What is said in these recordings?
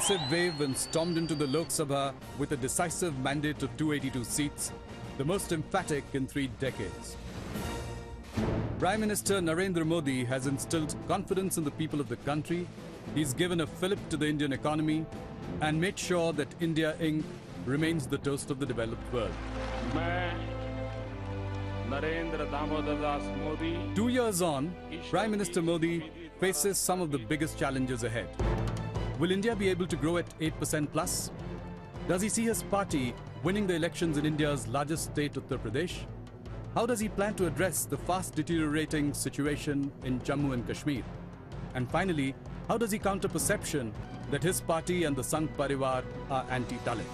massive wave and stormed into the Lok Sabha with a decisive mandate of 282 seats, the most emphatic in 3 decades. Prime Minister Narendra Modi has instilled confidence in the people of the country. He's given a fillip to the Indian economy and made sure that India Inc. remains the toast of the developed world. 2 years on, Prime Minister Modi faces some of the biggest challenges ahead. Will India be able to grow at 8% plus? Does he see his party winning the elections in India's largest state, Uttar Pradesh? How does he plan to address the fast deteriorating situation in Jammu and Kashmir? And finally, how does he counter perception that his party and the Sangh Parivar are anti-Dalit?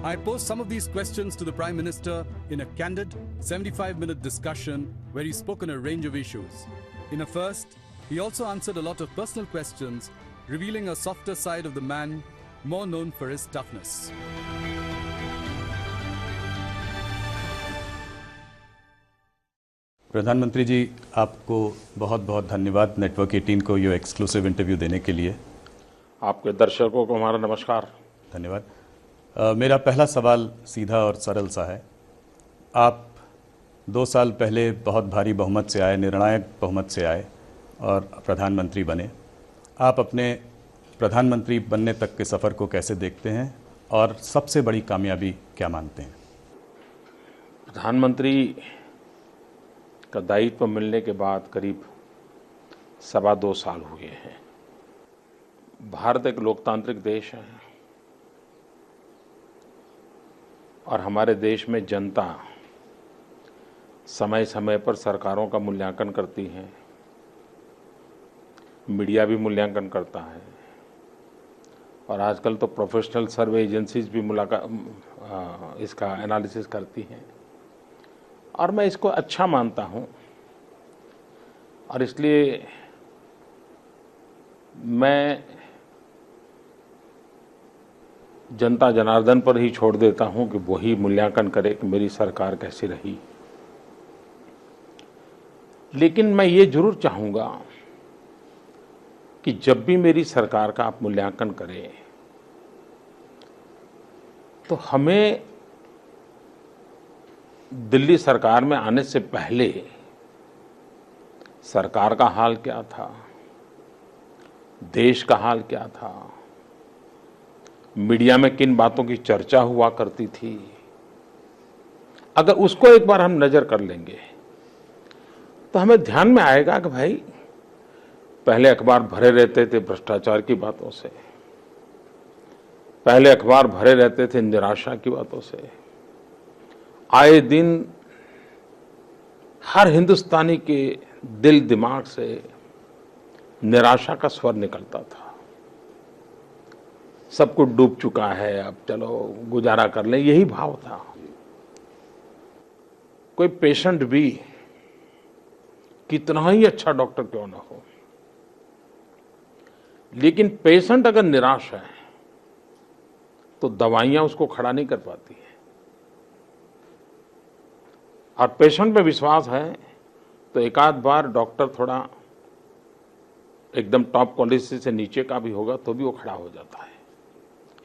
I posed some of these questions to the Prime Minister in a candid 75-minute discussion where he spoke on a range of issues. In a first, he also answered a lot of personal questions, revealing a softer side of the man more known for his toughness. प्रधानमंत्री जी, आपको बहुत बहुत धन्यवाद network 18 को ये exclusive interview देने के लिए। आपके दर्शकों को हमारा नमस्कार। धन्यवाद। मेरा पहला सवाल सीधा और सरल सा है। आप 2 साल पहले बहुत भारी बहुमत से आए, निर्णायक बहुमत से आए और प्रधानमंत्री बने। आप अपने प्रधानमंत्री बनने तक के सफ़र को कैसे देखते हैं और सबसे बड़ी कामयाबी क्या मानते हैं? प्रधानमंत्री का दायित्व मिलने के बाद करीब 2.25 साल हुए हैं। भारत एक लोकतांत्रिक देश है और हमारे देश में जनता समय समय पर सरकारों का मूल्यांकन करती है, मीडिया भी मूल्यांकन करता है और आजकल तो प्रोफेशनल सर्वे एजेंसीज भी इसका एनालिसिस करती हैं और मैं इसको अच्छा मानता हूं और इसलिए मैं जनता जनार्दन पर ही छोड़ देता हूं कि वही मूल्यांकन करे कि मेरी सरकार कैसी रही। लेकिन मैं ये जरूर चाहूंगा कि जब भी मेरी सरकार का आप मूल्यांकन करें तो हमें दिल्ली सरकार में आने से पहले सरकार का हाल क्या था, देश का हाल क्या था, मीडिया में किन बातों की चर्चा हुआ करती थी, अगर उसको एक बार हम नजर कर लेंगे तो हमें ध्यान में आएगा कि भाई पहले अखबार भरे रहते थे भ्रष्टाचार की बातों से, पहले अखबार भरे रहते थे निराशा की बातों से। आए दिन हर हिंदुस्तानी के दिल दिमाग से निराशा का स्वर निकलता था। सब कुछ डूब चुका है, अब चलो गुजारा कर लें, यही भाव था। कोई पेशेंट भी कितना ही अच्छा डॉक्टर क्यों ना हो, लेकिन पेशेंट अगर निराश है तो दवाइयां उसको खड़ा नहीं कर पाती है और पेशेंट में विश्वास है तो एक आध बार डॉक्टर थोड़ा एकदम टॉप क्वालिटी से नीचे का भी होगा तो भी वो खड़ा हो जाता है,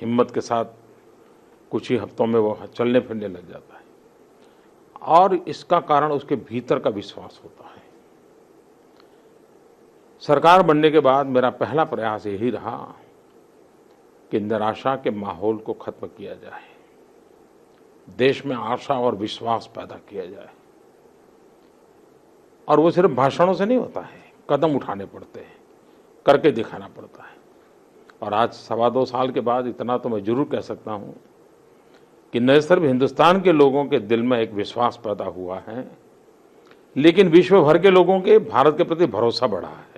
हिम्मत के साथ कुछ ही हफ्तों में वो चलने फिरने लग जाता है और इसका कारण उसके भीतर का विश्वास होता है। सरकार बनने के बाद मेरा पहला प्रयास यही रहा कि निराशा के माहौल को खत्म किया जाए, देश में आशा और विश्वास पैदा किया जाए। और वो सिर्फ भाषणों से नहीं होता है, कदम उठाने पड़ते हैं, करके दिखाना पड़ता है। और आज 2.25 साल के बाद इतना तो मैं जरूर कह सकता हूं कि न सिर्फ हिंदुस्तान के लोगों के दिल में एक विश्वास पैदा हुआ है, लेकिन विश्व भर के लोगों के भारत के प्रति भरोसा बढ़ा है।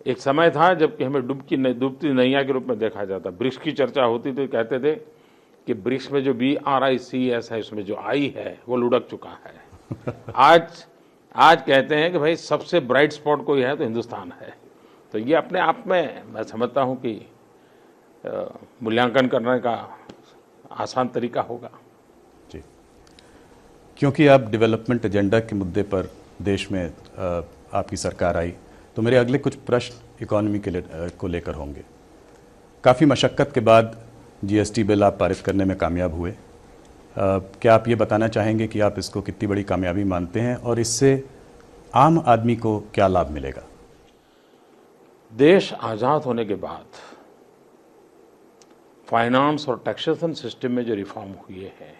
एक समय था जबकि हमें डूबती नैया के रूप में देखा जाता, ब्रिक्स की चर्चा होती तो कहते थे कि ब्रिक्स में जो BRICS है उसमें जो आई है वो लुढ़क चुका है। आज कहते हैं कि भाई सबसे ब्राइट स्पॉट कोई है तो हिंदुस्तान है। तो ये अपने आप में मैं समझता हूं कि मूल्यांकन करने का आसान तरीका होगा। जी, क्योंकि आप डेवलपमेंट एजेंडा के मुद्दे पर देश में आपकी सरकार आई, तो मेरे अगले कुछ प्रश्न इकोनॉमी को लेकर होंगे। काफ़ी मशक्क़त के बाद जीएसटी बिल आप पारित करने में कामयाब हुए। क्या आप ये बताना चाहेंगे कि आप इसको कितनी बड़ी कामयाबी मानते हैं और इससे आम आदमी को क्या लाभ मिलेगा? देश आज़ाद होने के बाद फाइनेंस और टैक्सेशन सिस्टम में जो रिफॉर्म हुए हैं,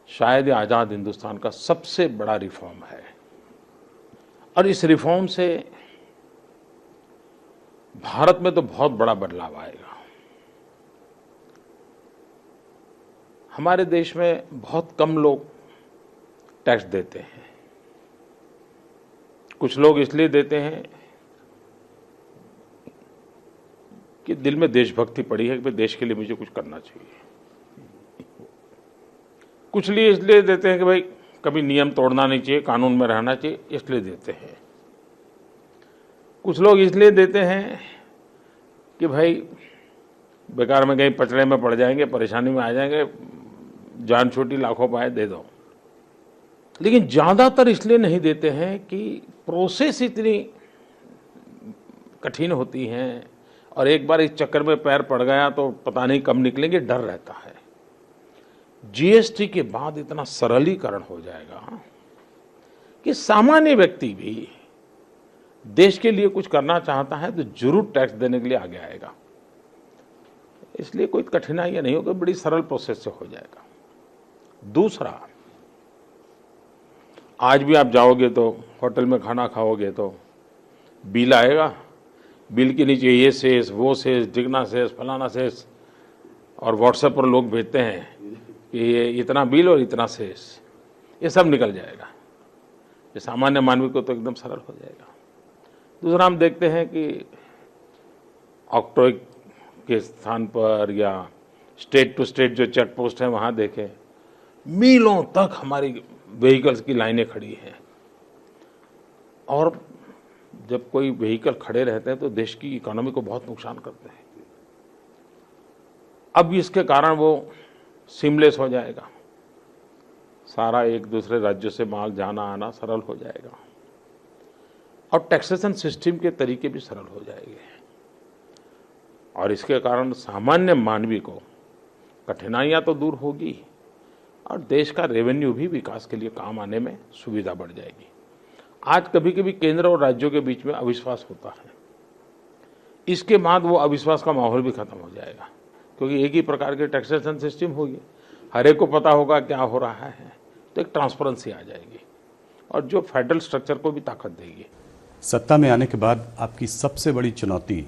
शायद ये आज़ाद हिंदुस्तान का सबसे बड़ा रिफॉर्म है। और इस रिफॉर्म से भारत में तो बहुत बड़ा बदलाव आएगा। हमारे देश में बहुत कम लोग टैक्स देते हैं। कुछ लोग इसलिए देते हैं कि दिल में देशभक्ति पड़ी है कि भाई देश के लिए मुझे कुछ करना चाहिए। कुछ लिए इसलिए देते हैं कि भाई कभी नियम तोड़ना नहीं चाहिए, कानून में रहना चाहिए, इसलिए देते हैं। कुछ लोग इसलिए देते हैं कि भाई बेकार में कहीं पचड़े में पड़ जाएंगे, परेशानी में आ जाएंगे, जान छोटी लाखों पाए दे दो। लेकिन ज़्यादातर इसलिए नहीं देते हैं कि प्रोसेस इतनी कठिन होती हैं और एक बार इस चक्कर में पैर पड़ गया तो पता नहीं कब निकलेंगे, डर रहता है। जीएसटी के बाद इतना सरलीकरण हो जाएगा कि सामान्य व्यक्ति भी देश के लिए कुछ करना चाहता है तो जरूर टैक्स देने के लिए आगे आएगा। इसलिए कोई कठिनाई नहीं होगी, बड़ी सरल प्रोसेस से हो जाएगा। दूसरा, आज भी आप जाओगे तो होटल में खाना खाओगे तो बिल आएगा, बिल के नीचे ये शेष, वो शेष, डिगना शेष, फलाना शेष, और व्हाट्सएप पर लोग भेजते हैं कि ये इतना बिल और इतना शेष, ये सब निकल जाएगा। ये सामान्य मानवी को तो एकदम सरल हो जाएगा। दूसरा, हम देखते हैं कि ऑक्ट्रॉय के स्थान पर या स्टेट टू स्टेट जो चेक पोस्ट है वहाँ देखें, मीलों तक हमारी व्हीकल्स की लाइनें खड़ी हैं। और जब कोई व्हीकल खड़े रहते हैं तो देश की इकोनॉमी को बहुत नुकसान करते हैं। अब इसके कारण वो सीमलेस हो जाएगा, सारा एक दूसरे राज्यों से माल जाना आना सरल हो जाएगा और टैक्सेशन सिस्टम के तरीके भी सरल हो जाएंगे। और इसके कारण सामान्य मानवी को कठिनाइयां तो दूर होगी और देश का रेवेन्यू भी विकास के लिए काम आने में सुविधा बढ़ जाएगी। आज कभी कभी केंद्र और राज्यों के बीच में अविश्वास होता है, इसके बाद वो अविश्वास का माहौल भी खत्म हो जाएगा, क्योंकि एक ही प्रकार की टैक्सेशन सिस्टम होगी, हर एक को पता होगा क्या हो रहा है, तो एक ट्रांसपेरेंसी आ जाएगी और जो फेडरल स्ट्रक्चर को भी ताकत देगी। सत्ता में आने के बाद आपकी सबसे बड़ी चुनौती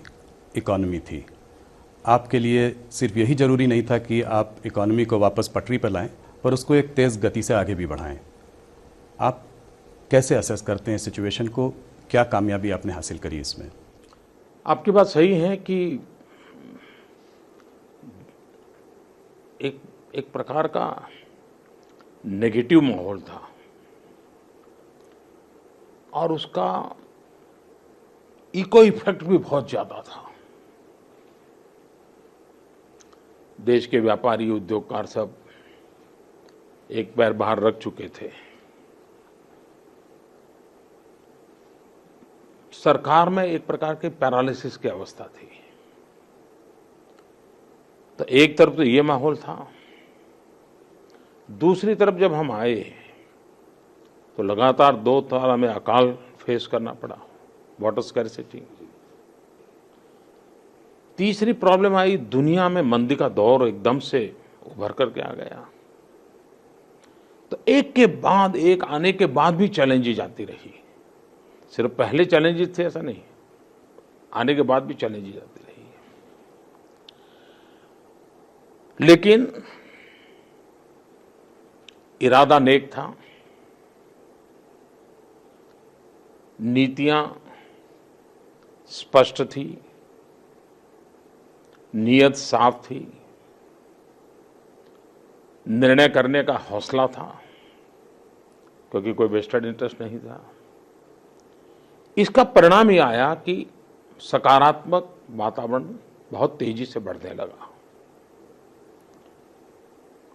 इकोनॉमी थी। आपके लिए सिर्फ यही जरूरी नहीं था कि आप इकोनॉमी को वापस पटरी पर लाएं, पर उसको एक तेज़ गति से आगे भी बढ़ाएं। आप कैसे असेस करते हैं सिचुएशन को? क्या कामयाबी आपने हासिल करी इसमें? आपकी बात सही है कि एक प्रकार का नेगेटिव माहौल था और उसका इको इफेक्ट भी बहुत ज्यादा था। देश के व्यापारी, उद्योगकार सब एक पैर बाहर रख चुके थे। सरकार में एक प्रकार के पैरालिसिस की अवस्था थी। तो एक तरफ तो ये माहौल था, दूसरी तरफ जब हम आए तो लगातार 2 साल हमें अकाल फेस करना पड़ा, वाटर स्कैर्सिटी। तीसरी प्रॉब्लम आई, दुनिया में मंदी का दौर एकदम से उभर करके आ गया। तो एक के बाद एक आने के बाद भी चैलेंजेस आती रही। सिर्फ पहले चैलेंजेस थे ऐसा नहीं, आने के बाद भी चैलेंजेस आती रही। लेकिन इरादा नेक था, नीतियां स्पष्ट थी, नीयत साफ थी, निर्णय करने का हौसला था, क्योंकि कोई वेस्टेड इंटरेस्ट नहीं था। इसका परिणाम ये आया कि सकारात्मक वातावरण बहुत तेजी से बढ़ने लगा।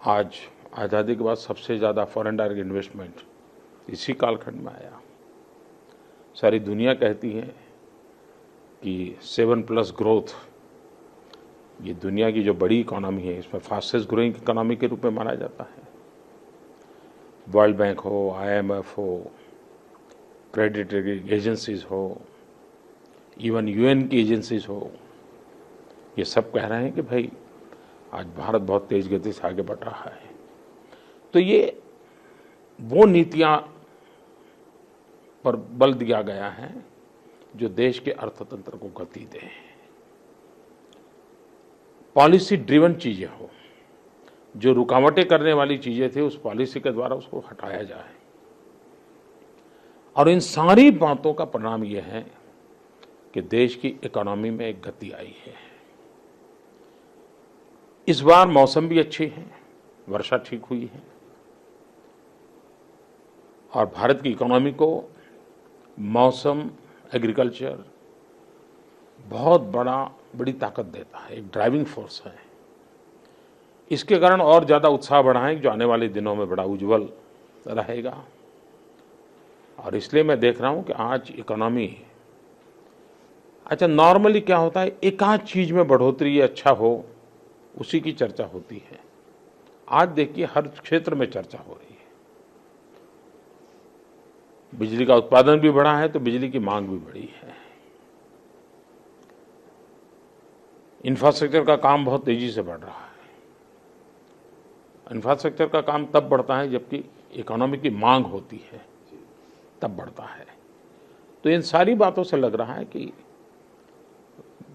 आज आज़ादी के बाद सबसे ज़्यादा फॉरेन डायरेक्ट इन्वेस्टमेंट इसी कालखंड में आया। सारी दुनिया कहती है कि 7+ ग्रोथ, ये दुनिया की जो बड़ी इकोनॉमी है इसमें फास्टेस्ट ग्रोइंग इकोनॉमी के रूप में माना जाता है। वर्ल्ड बैंक हो, IMF हो, क्रेडिट रेटिंग एजेंसीज हो, इवन UN की एजेंसीज हो, ये सब कह रहे हैं कि भाई आज भारत बहुत तेज गति से आगे बढ़ रहा है। तो ये वो नीतियां पर बल दिया गया है जो देश के अर्थतंत्र को गति दें, पॉलिसी ड्रिवन चीजें हो, जो रुकावटें करने वाली चीजें थी उस पॉलिसी के द्वारा उसको हटाया जाए। और इन सारी बातों का परिणाम यह है कि देश की इकोनॉमी में एक गति आई है। इस बार मौसम भी अच्छी है, वर्षा ठीक हुई है और भारत की इकोनॉमी को मौसम, एग्रीकल्चर बहुत बड़ी ताकत देता है, एक ड्राइविंग फोर्स है। इसके कारण और ज़्यादा उत्साह बढ़ाएं जो आने वाले दिनों में बड़ा उज्जवल रहेगा। और इसलिए मैं देख रहा हूं कि आज इकोनॉमी, अच्छा नॉर्मली क्या होता है, एक आध चीज़ में बढ़ोतरी अच्छा हो उसी की चर्चा होती है। आज देखिए हर क्षेत्र में चर्चा हो रही है। बिजली का उत्पादन भी बढ़ा है तो बिजली की मांग भी बढ़ी है। इंफ्रास्ट्रक्चर का काम बहुत तेजी से बढ़ रहा है। इंफ्रास्ट्रक्चर का काम तब बढ़ता है जबकि इकोनॉमी की मांग होती है, तब बढ़ता है। तो इन सारी बातों से लग रहा है कि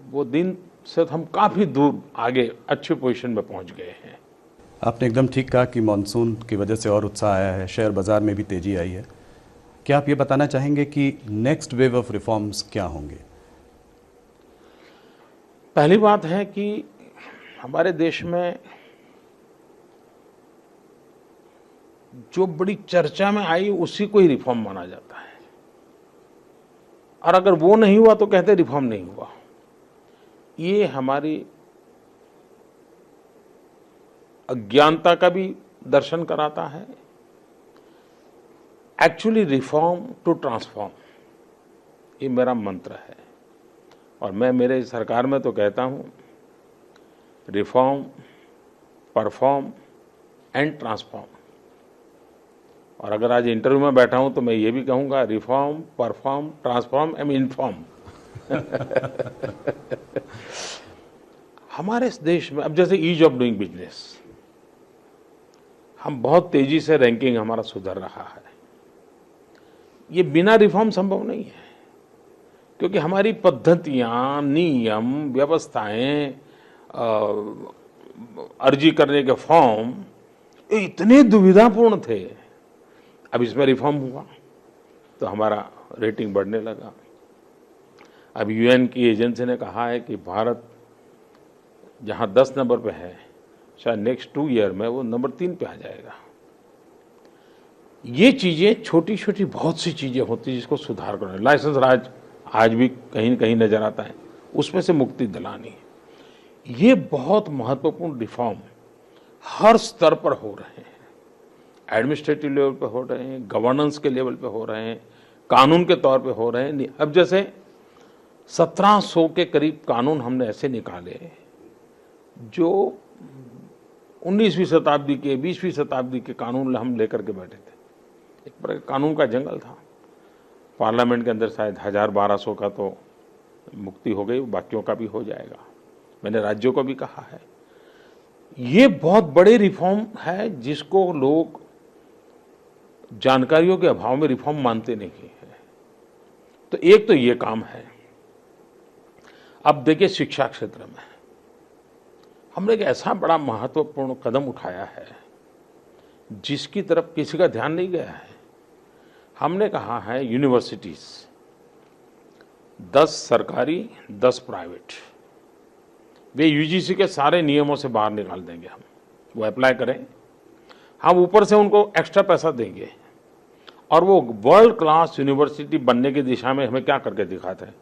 वो दिन से हम काफ़ी दूर आगे अच्छी पोजीशन में पहुंच गए हैं। आपने एकदम ठीक कहा कि मानसून की वजह से और उत्साह आया है, शेयर बाजार में भी तेजी आई है। क्या आप ये बताना चाहेंगे कि नेक्स्ट वेव ऑफ रिफॉर्म्स क्या होंगे? पहली बात है कि हमारे देश में जो बड़ी चर्चा में आई उसी को ही रिफॉर्म माना जाता है, और अगर वो नहीं हुआ तो कहते रिफॉर्म नहीं हुआ। ये हमारी अज्ञानता का भी दर्शन कराता है। एक्चुअली रिफॉर्म टू ट्रांसफॉर्म, ये मेरा मंत्र है। और मैं मेरे सरकार में तो कहता हूँ रिफॉर्म, परफॉर्म एंड ट्रांसफॉर्म। और अगर आज इंटरव्यू में बैठा हूँ तो मैं ये भी कहूँगा reform, perform, transform and inform. हमारे इस देश में अब जैसे ईज ऑफ डूइंग बिजनेस, हम बहुत तेजी से रैंकिंग हमारा सुधर रहा है। ये बिना रिफॉर्म संभव नहीं है, क्योंकि हमारी पद्धतियां, नियम, व्यवस्थाएं, अर्जी करने के फॉर्म इतने दुविधापूर्ण थे। अब इसमें रिफॉर्म हुआ तो हमारा रेटिंग बढ़ने लगा। अब UN की एजेंसी ने कहा है कि भारत जहां 10 नंबर पे है, शायद नेक्स्ट 2 ईयर में वो नंबर 3 पे आ जाएगा। ये चीजें छोटी छोटी बहुत सी चीजें होती हैं जिसको सुधार करना। लाइसेंस राज आज भी कहीं न कहीं नजर आता है, उसमें से मुक्ति दिलानी है। ये बहुत महत्वपूर्ण रिफॉर्म हर स्तर पर हो रहे हैं। एडमिनिस्ट्रेटिव लेवल पे हो रहे हैं, गवर्नेंस के लेवल पे हो रहे हैं, कानून के तौर पे हो रहे हैं। अब जैसे 1700 के करीब कानून हमने ऐसे निकाले जो 19वीं शताब्दी के, 20वीं शताब्दी के कानून हम लेकर के बैठे थे। एक प्रकार कानून का जंगल था। पार्लियामेंट के अंदर शायद 1000-1200 का तो मुक्ति हो गई, बाकियों का भी हो जाएगा। मैंने राज्यों को भी कहा है। ये बहुत बड़े रिफॉर्म है जिसको लोग जानकारियों के अभाव में रिफॉर्म मानते नहीं है। तो एक तो ये काम है। अब देखिए शिक्षा क्षेत्र में हमने एक ऐसा बड़ा महत्वपूर्ण कदम उठाया है जिसकी तरफ किसी का ध्यान नहीं गया है। हमने कहा है यूनिवर्सिटीज 10 सरकारी 10 प्राइवेट, वे UGC के सारे नियमों से बाहर निकाल देंगे। हम वो अप्लाई करें, हम ऊपर से उनको एक्स्ट्रा पैसा देंगे और वो वर्ल्ड क्लास यूनिवर्सिटी बनने की दिशा में हमें क्या करके दिखाते हैं।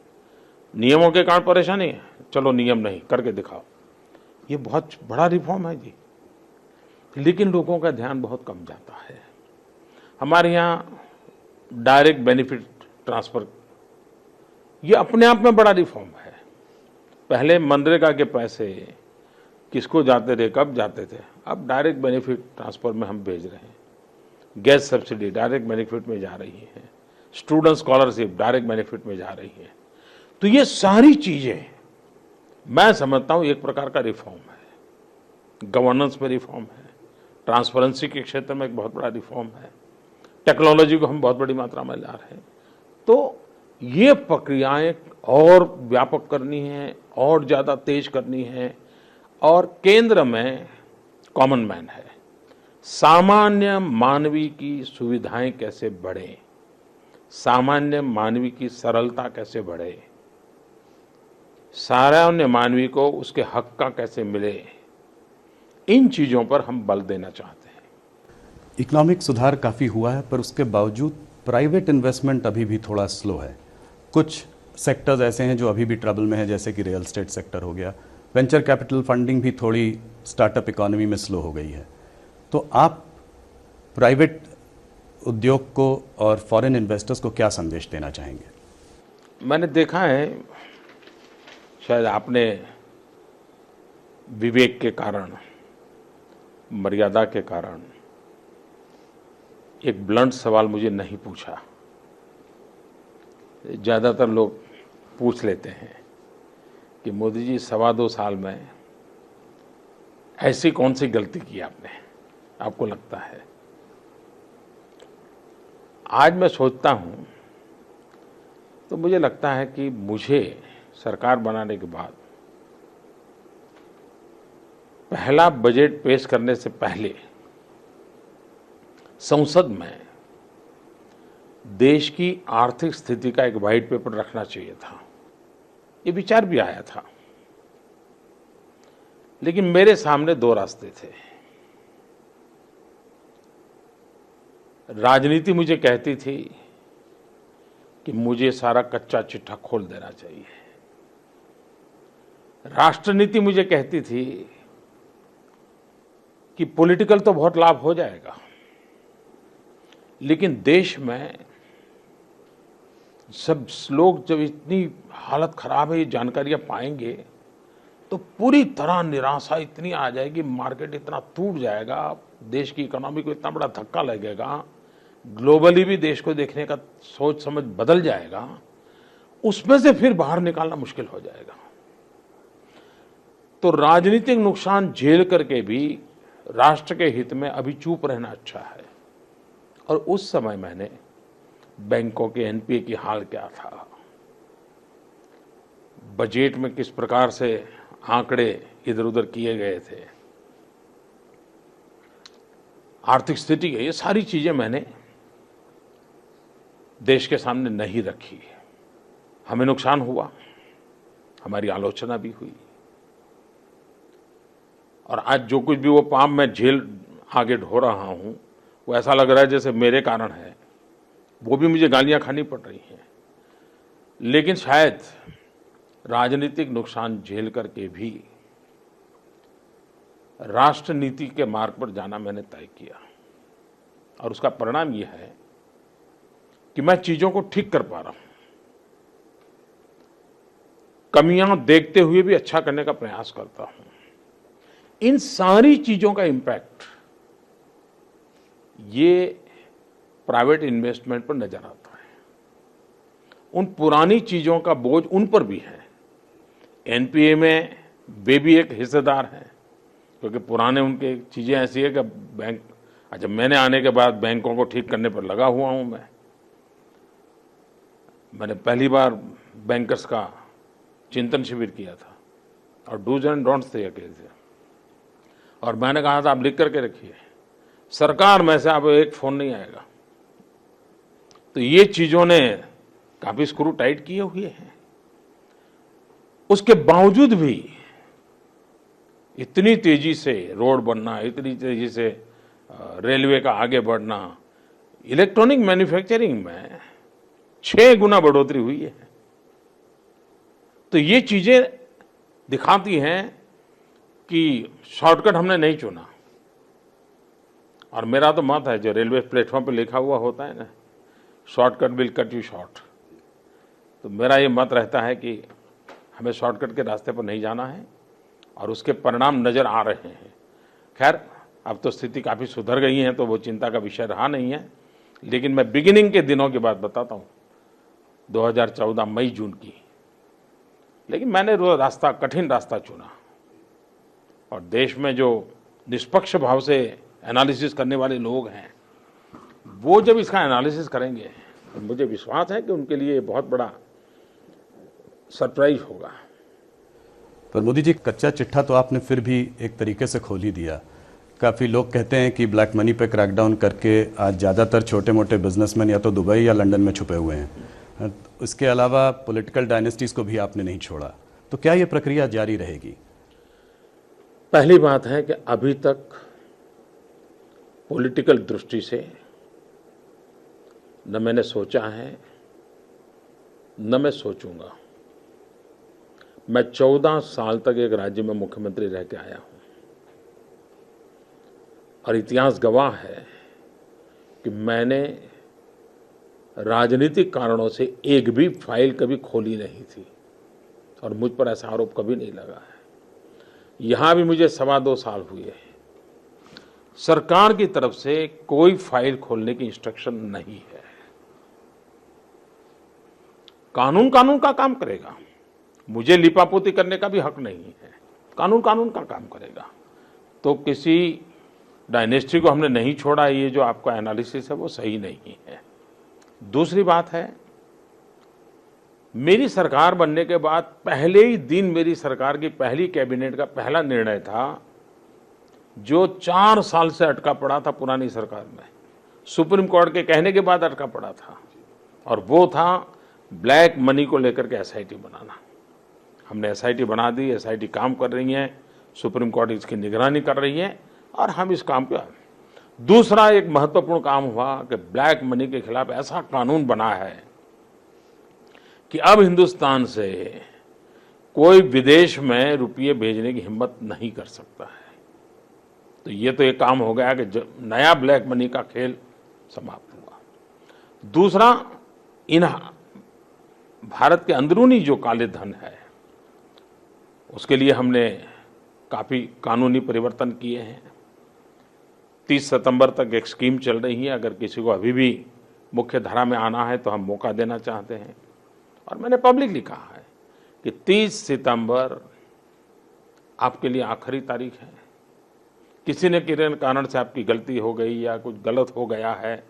नियमों के कारण परेशानी है, चलो नियम नहीं करके दिखाओ। ये बहुत बड़ा रिफॉर्म है जी, लेकिन लोगों का ध्यान बहुत कम जाता है। हमारे यहाँ डायरेक्ट बेनिफिट ट्रांसफर ये अपने आप में बड़ा रिफॉर्म है। पहले मनरेगा के पैसे किसको जाते थे, कब जाते थे, अब डायरेक्ट बेनिफिट ट्रांसफर में हम भेज रहे हैं। गैस सब्सिडी डायरेक्ट बेनिफिट में जा रही है, स्टूडेंट स्कॉलरशिप डायरेक्ट बेनिफिट में जा रही है। तो ये सारी चीजें मैं समझता हूं एक प्रकार का रिफॉर्म है। गवर्नेंस में रिफॉर्म है, ट्रांसपेरेंसी के क्षेत्र में एक बहुत बड़ा रिफॉर्म है, टेक्नोलॉजी को हम बहुत बड़ी मात्रा में ला रहे हैं। तो ये प्रक्रियाएं और व्यापक करनी है, और ज़्यादा तेज करनी है। और केंद्र में कॉमन मैन है, सामान्य मानवी की सुविधाएं कैसे बढ़े, सामान्य मानवी की सरलता कैसे बढ़े, सामान्य मानवी को उसके हक का कैसे मिले, इन चीज़ों पर हम बल देना चाहते हैं। इकोनॉमिक सुधार काफ़ी हुआ है, पर उसके बावजूद प्राइवेट इन्वेस्टमेंट अभी भी थोड़ा स्लो है। कुछ सेक्टर्स ऐसे हैं जो अभी भी ट्रबल में है, जैसे कि रियल एस्टेट सेक्टर हो गया। वेंचर कैपिटल फंडिंग भी थोड़ी स्टार्टअप इकोनॉमी में स्लो हो गई है। तो आप प्राइवेट उद्योग को और फॉरेन इन्वेस्टर्स को क्या संदेश देना चाहेंगे? मैंने देखा है, शायद आपने विवेक के कारण, मर्यादा के कारण एक ब्लंट सवाल मुझे नहीं पूछा। ज़्यादातर लोग पूछ लेते हैं कि मोदी जी 2.25 साल में ऐसी कौन सी गलती की आपने, आपको लगता है। आज मैं सोचता हूं तो मुझे लगता है कि मुझे सरकार बनाने के बाद पहला बजट पेश करने से पहले संसद में देश की आर्थिक स्थिति का एक वाइट पेपर रखना चाहिए था। ये विचार भी आया था, लेकिन मेरे सामने 2 रास्ते थे। राजनीति मुझे कहती थी कि मुझे सारा कच्चा चिट्ठा खोल देना चाहिए, राष्ट्रनीति मुझे कहती थी कि पॉलिटिकल तो बहुत लाभ हो जाएगा, लेकिन देश में सब लोग जब इतनी हालत खराब है ये जानकारियां पाएंगे तो पूरी तरह निराशा इतनी आ जाएगी, मार्केट इतना टूट जाएगा, देश की इकोनॉमी को इतना बड़ा धक्का लगेगा, ग्लोबली भी देश को देखने का सोच समझ बदल जाएगा, उसमें से फिर बाहर निकालना मुश्किल हो जाएगा। तो राजनीतिक नुकसान झेल करके भी राष्ट्र के हित में अभी चुप रहना अच्छा है। और उस समय मैंने बैंकों के एनपीए की हाल क्या था, बजट में किस प्रकार से आंकड़े इधर उधर किए गए थे, आर्थिक स्थिति के, ये सारी चीजें मैंने देश के सामने नहीं रखी। हमें नुकसान हुआ, हमारी आलोचना भी हुई, और आज जो कुछ भी वो पाप मैं झेल आगे ढो रहा हूं वो ऐसा लग रहा है जैसे मेरे कारण है, वो भी मुझे गालियां खानी पड़ रही हैं। लेकिन शायद राजनीतिक नुकसान झेल करके भी राष्ट्रनीति के मार्ग पर जाना मैंने तय किया, और उसका परिणाम यह है कि मैं चीजों को ठीक कर पा रहा हूं, कमियां देखते हुए भी अच्छा करने का प्रयास करता हूं। इन सारी चीजों का इम्पैक्ट ये प्राइवेट इन्वेस्टमेंट पर नजर आता है। उन पुरानी चीजों का बोझ उन पर भी है। एनपीए में वे भी एक हिस्सेदार हैं, क्योंकि पुराने उनके चीजें ऐसी है कि बैंक, अच्छा मैंने आने के बाद बैंकों को ठीक करने पर लगा हुआ हूं। मैंने पहली बार बैंकर्स का चिंतन शिविर किया था और डूज एंड डोंट्स थे, और मैंने कहा था आप लिख करके रखिए, सरकार में से अब एक फोन नहीं आएगा। तो ये चीजों ने काफी स्क्रू टाइट किए हुए हैं। उसके बावजूद भी इतनी तेजी से रोड बनना, इतनी तेजी से रेलवे का आगे बढ़ना, इलेक्ट्रॉनिक मैन्युफैक्चरिंग में 6 गुना बढ़ोतरी हुई है। तो ये चीजें दिखाती हैं कि शॉर्टकट हमने नहीं चुना। और मेरा तो मत है, जो रेलवे प्लेटफॉर्म पे लिखा हुआ होता है ना, shortcut will cut you short, तो मेरा ये मत रहता है कि हमें शॉर्टकट के रास्ते पर नहीं जाना है और उसके परिणाम नज़र आ रहे हैं। खैर, अब तो स्थिति काफ़ी सुधर गई है, तो वो चिंता का विषय रहा नहीं है। लेकिन मैं बिगिनिंग के दिनों की बात बताता हूँ, 2014 मई जून की। लेकिन मैंने वो रास्ता, कठिन रास्ता चुना, और देश में जो निष्पक्ष भाव से एनालिसिस करने वाले लोग हैं, वो जब इसका एनालिसिस करेंगे तो मुझे विश्वास है कि उनके लिए बहुत बड़ा सरप्राइज होगा। पर मोदी जी, कच्चा चिट्ठा तो आपने फिर भी एक तरीके से खोल ही दिया। काफ़ी लोग कहते हैं कि ब्लैक मनी पे क्रैकडाउन करके आज ज़्यादातर छोटे मोटे बिजनेसमैन या तो दुबई या लंदन में छुपे हुए हैं। इसके अलावा पॉलिटिकल डायनेस्टीज़ को भी आपने नहीं छोड़ा, तो क्या ये प्रक्रिया जारी रहेगी? पहली बात है कि अभी तक पॉलिटिकल दृष्टि से न मैंने सोचा है, न मैं सोचूंगा। मैं 14 साल तक एक राज्य में मुख्यमंत्री रह के आया हूं, और इतिहास गवाह है कि मैंने राजनीतिक कारणों से एक भी फाइल कभी खोली नहीं थी, और मुझ पर ऐसा आरोप कभी नहीं लगा है। यहां भी मुझे 2.25 साल हुए हैं। सरकार की तरफ से कोई फाइल खोलने की इंस्ट्रक्शन नहीं है। कानून कानून का काम करेगा, मुझे लिपापोती करने का भी हक नहीं है। कानून कानून का काम करेगा। तो किसी डायनेस्टी को हमने नहीं छोड़ा, ये जो आपका एनालिसिस है वो सही नहीं है। दूसरी बात है, मेरी सरकार बनने के बाद पहले ही दिन मेरी सरकार की पहली कैबिनेट का पहला निर्णय था, जो 4 साल से अटका पड़ा था पुरानी सरकार में, सुप्रीम कोर्ट के कहने के बाद अटका पड़ा था, और वो था ब्लैक मनी को लेकर के एसआईटी बनाना। हमने एसआईटी बना दी, एसआईटी काम कर रही है, सुप्रीम कोर्ट इसकी निगरानी कर रही है, और हम इस काम पे। दूसरा एक महत्वपूर्ण काम हुआ कि ब्लैक मनी के खिलाफ ऐसा कानून बना है कि अब हिंदुस्तान से कोई विदेश में रुपये भेजने की हिम्मत नहीं कर सकता है। तो ये तो एक काम हो गया कि नया ब्लैक मनी का खेल समाप्त हुआ। दूसरा, इन भारत के अंदरूनी जो काले धन है, उसके लिए हमने काफ़ी कानूनी परिवर्तन किए हैं। 30 सितंबर तक एक स्कीम चल रही है, अगर किसी को अभी भी मुख्य धारा में आना है तो हम मौका देना चाहते हैं। और मैंने पब्लिकली कहा है कि 30 सितंबर आपके लिए आखिरी तारीख है। किसी ने किसी कारण से आपकी गलती हो गई या कुछ गलत हो गया है,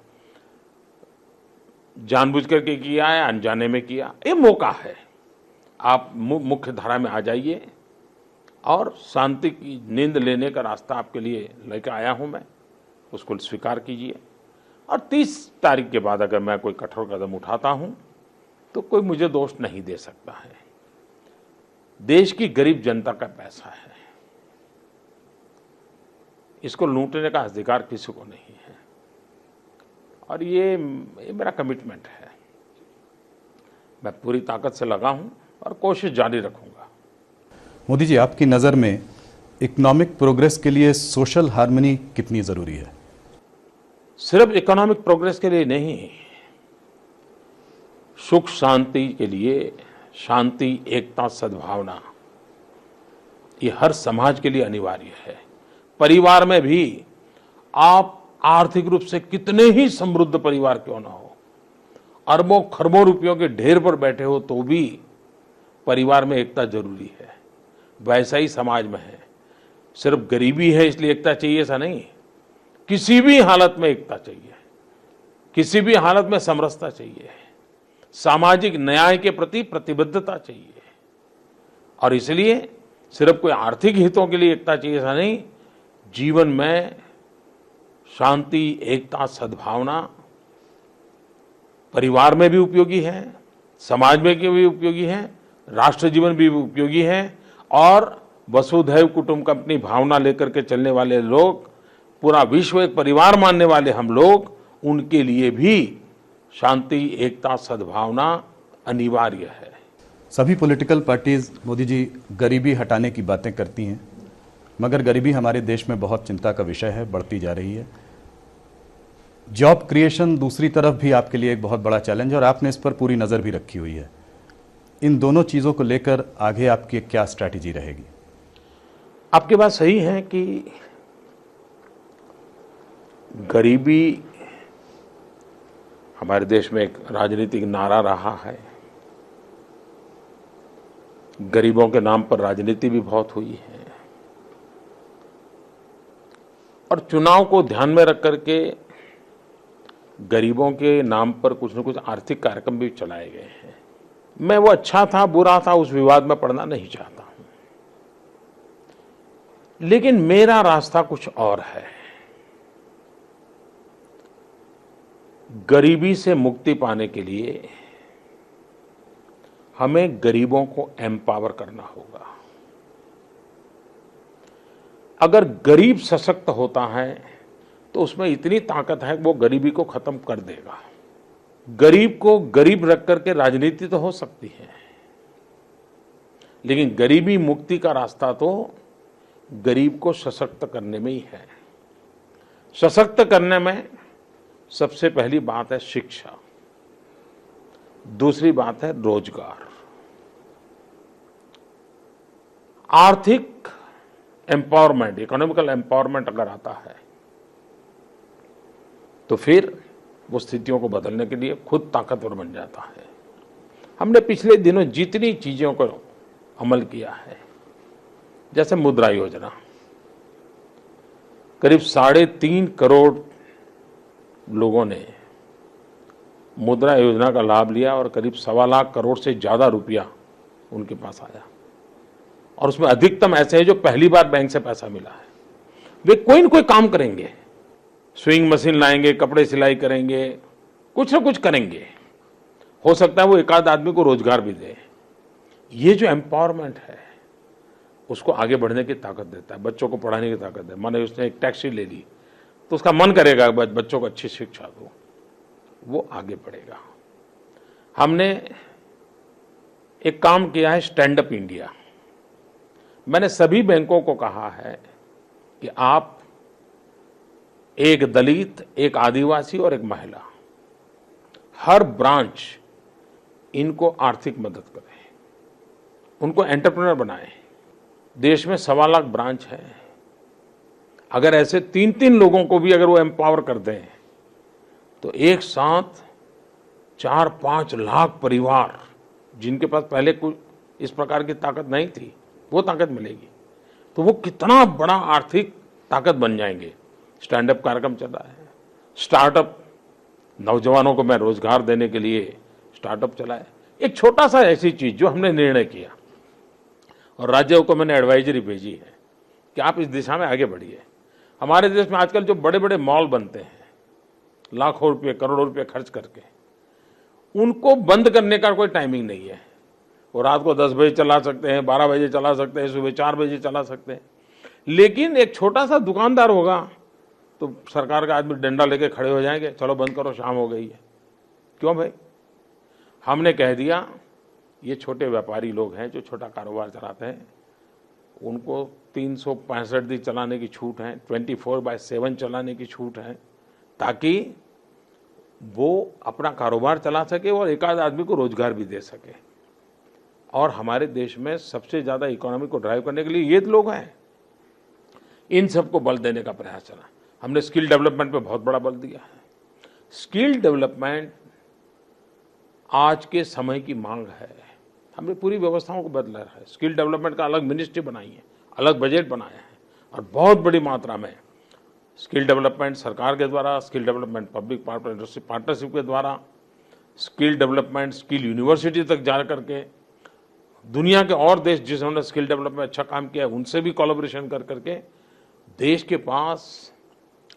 जानबूझ करके किया है, अनजाने में किया, ये मौका है। आप मुख्य धारा में आ जाइए और शांति की नींद लेने का रास्ता आपके लिए लेकर आया हूं मैं, उसको स्वीकार कीजिए। और 30 तारीख के बाद अगर मैं कोई कठोर कदम उठाता हूं तो कोई मुझे दोष नहीं दे सकता है। देश की गरीब जनता का पैसा है, इसको लूटने का अधिकार किसी को नहीं है, और ये मेरा कमिटमेंट है। मैं पूरी ताकत से लगा हूं और कोशिश जारी रखूंगा। मोदी जी, आपकी नज़र में इकोनॉमिक प्रोग्रेस के लिए सोशल हार्मनी कितनी ज़रूरी है? सिर्फ इकोनॉमिक प्रोग्रेस के लिए नहीं, सुख शांति के लिए, शांति, एकता, सद्भावना, ये हर समाज के लिए अनिवार्य है। परिवार में भी आप आर्थिक रूप से कितने ही समृद्ध परिवार क्यों ना हो, अरबों खरबों रुपयों के ढेर पर बैठे हो, तो भी परिवार में एकता जरूरी है। वैसा ही समाज में है। सिर्फ गरीबी है इसलिए एकता चाहिए ऐसा नहीं, किसी भी हालत में एकता चाहिए, किसी भी हालत में समरसता चाहिए, सामाजिक न्याय के प्रति प्रतिबद्धता चाहिए। और इसलिए सिर्फ कोई आर्थिक हितों के लिए एकता चाहिए ऐसा नहीं, जीवन में शांति, एकता, सद्भावना परिवार में भी उपयोगी है, समाज में भी उपयोगी है, राष्ट्र जीवन भी उपयोगी है, और वसुधैव कुटुंबकम भावना लेकर के चलने वाले लोग, पूरा विश्व एक परिवार मानने वाले हम लोग, उनके लिए भी शांति, एकता, सद्भावना अनिवार्य है। सभी पॉलिटिकल पार्टीज मोदी जी गरीबी हटाने की बातें करती हैं, मगर गरीबी हमारे देश में बहुत चिंता का विषय है, बढ़ती जा रही है। जॉब क्रिएशन दूसरी तरफ भी आपके लिए एक बहुत बड़ा चैलेंज है, और आपने इस पर पूरी नज़र भी रखी हुई है। इन दोनों चीज़ों को लेकर आगे आपकी क्या स्ट्रैटेजी रहेगी? आपकी बात सही है कि गरीबी हमारे देश में एक राजनीतिक नारा रहा है। गरीबों के नाम पर राजनीति भी बहुत हुई है और चुनाव को ध्यान में रख करके गरीबों के नाम पर कुछ न कुछ आर्थिक कार्यक्रम भी चलाए गए हैं। मैं वो अच्छा था बुरा था उस विवाद में पड़ना नहीं चाहता हूं, लेकिन मेरा रास्ता कुछ और है। गरीबी से मुक्ति पाने के लिए हमें गरीबों को एम्पावर करना होगा। अगर गरीब सशक्त होता है तो उसमें इतनी ताकत है कि वो गरीबी को खत्म कर देगा। गरीब को गरीब रख करके राजनीति तो हो सकती है, लेकिन गरीबी मुक्ति का रास्ता तो गरीब को सशक्त करने में ही है। सशक्त करने में सबसे पहली बात है शिक्षा, दूसरी बात है रोजगार। आर्थिक एम्पावरमेंट, इकोनॉमिकल एम्पावरमेंट अगर आता है तो फिर वो स्थितियों को बदलने के लिए खुद ताकतवर बन जाता है। हमने पिछले दिनों जितनी चीजों को अमल किया है, जैसे मुद्रा योजना, करीब 3.5 करोड़ लोगों ने मुद्रा योजना का लाभ लिया और करीब 1.25 लाख करोड़ से ज्यादा रुपया उनके पास आया। और उसमें अधिकतम ऐसे हैं जो पहली बार बैंक से पैसा मिला है। वे कोई न कोई काम करेंगे, स्विंग मशीन लाएंगे, कपड़े सिलाई करेंगे, कुछ ना कुछ करेंगे। हो सकता है वो एक आध आदमी को रोजगार भी दे। ये जो एम्पावरमेंट है उसको आगे बढ़ने की ताकत देता है, बच्चों को पढ़ाने की ताकत है। माने उसने एक टैक्सी ले ली तो उसका मन करेगा बच्चों को अच्छी शिक्षा दो, वो आगे बढ़ेगा। हमने एक काम किया है स्टैंड अप इंडिया। मैंने सभी बैंकों को कहा है कि आप एक दलित, एक आदिवासी और एक महिला, हर ब्रांच इनको आर्थिक मदद करें, उनको एंटरप्रेन्योर बनाएं। देश में 1.25 लाख ब्रांच है। अगर ऐसे 3-3 लोगों को भी अगर वो एम्पावर कर दें तो एक साथ 4-5 लाख परिवार जिनके पास पहले कुछ इस प्रकार की ताकत नहीं थी, वो ताकत मिलेगी। तो वो कितना बड़ा आर्थिक ताकत बन जाएंगे। स्टैंड अप कार्यक्रम चल रहा है, स्टार्टअप, नौजवानों को मैं रोजगार देने के लिए स्टार्टअप चला है। एक छोटा सा ऐसी चीज जो हमने निर्णय किया और राज्यों को मैंने एडवाइजरी भेजी है कि आप इस दिशा में आगे बढ़िए। हमारे देश में आजकल जो बड़े बड़े मॉल बनते हैं लाखों रुपये, करोड़ों रुपये खर्च करके, उनको बंद करने का कोई टाइमिंग नहीं है। वो रात को 10 बजे चला सकते हैं, 12 बजे चला सकते हैं, सुबह 4 बजे चला सकते हैं। लेकिन एक छोटा सा दुकानदार होगा तो सरकार का आदमी डंडा लेके खड़े हो जाएंगे, चलो बंद करो, शाम हो गई है। क्यों भाई? हमने कह दिया ये छोटे व्यापारी लोग हैं जो छोटा कारोबार चलाते हैं, उनको 365 दिन चलाने की छूट है, 24/7 चलाने की छूट है, ताकि वो अपना कारोबार चला सके और एक आध आदमी को रोजगार भी दे सके। और हमारे देश में सबसे ज्यादा इकोनॉमी को ड्राइव करने के लिए ये लोग हैं। इन सबको बल देने का प्रयास चला। हमने स्किल डेवलपमेंट पे बहुत बड़ा बल दिया है। स्किल डेवलपमेंट आज के समय की मांग है। हमने पूरी व्यवस्थाओं को बदला है। स्किल डेवलपमेंट का अलग मिनिस्ट्री बनाई है, अलग बजट बनाया है और बहुत बड़ी मात्रा में स्किल डेवलपमेंट सरकार के द्वारा, skill development public private partnership के द्वारा, स्किल डेवलपमेंट स्किल यूनिवर्सिटी तक जा करके दुनिया के और देश जिन्होंने स्किल डेवलपमेंट में अच्छा काम किया है उनसे भी कोलैबोरेशन कर करके देश के पास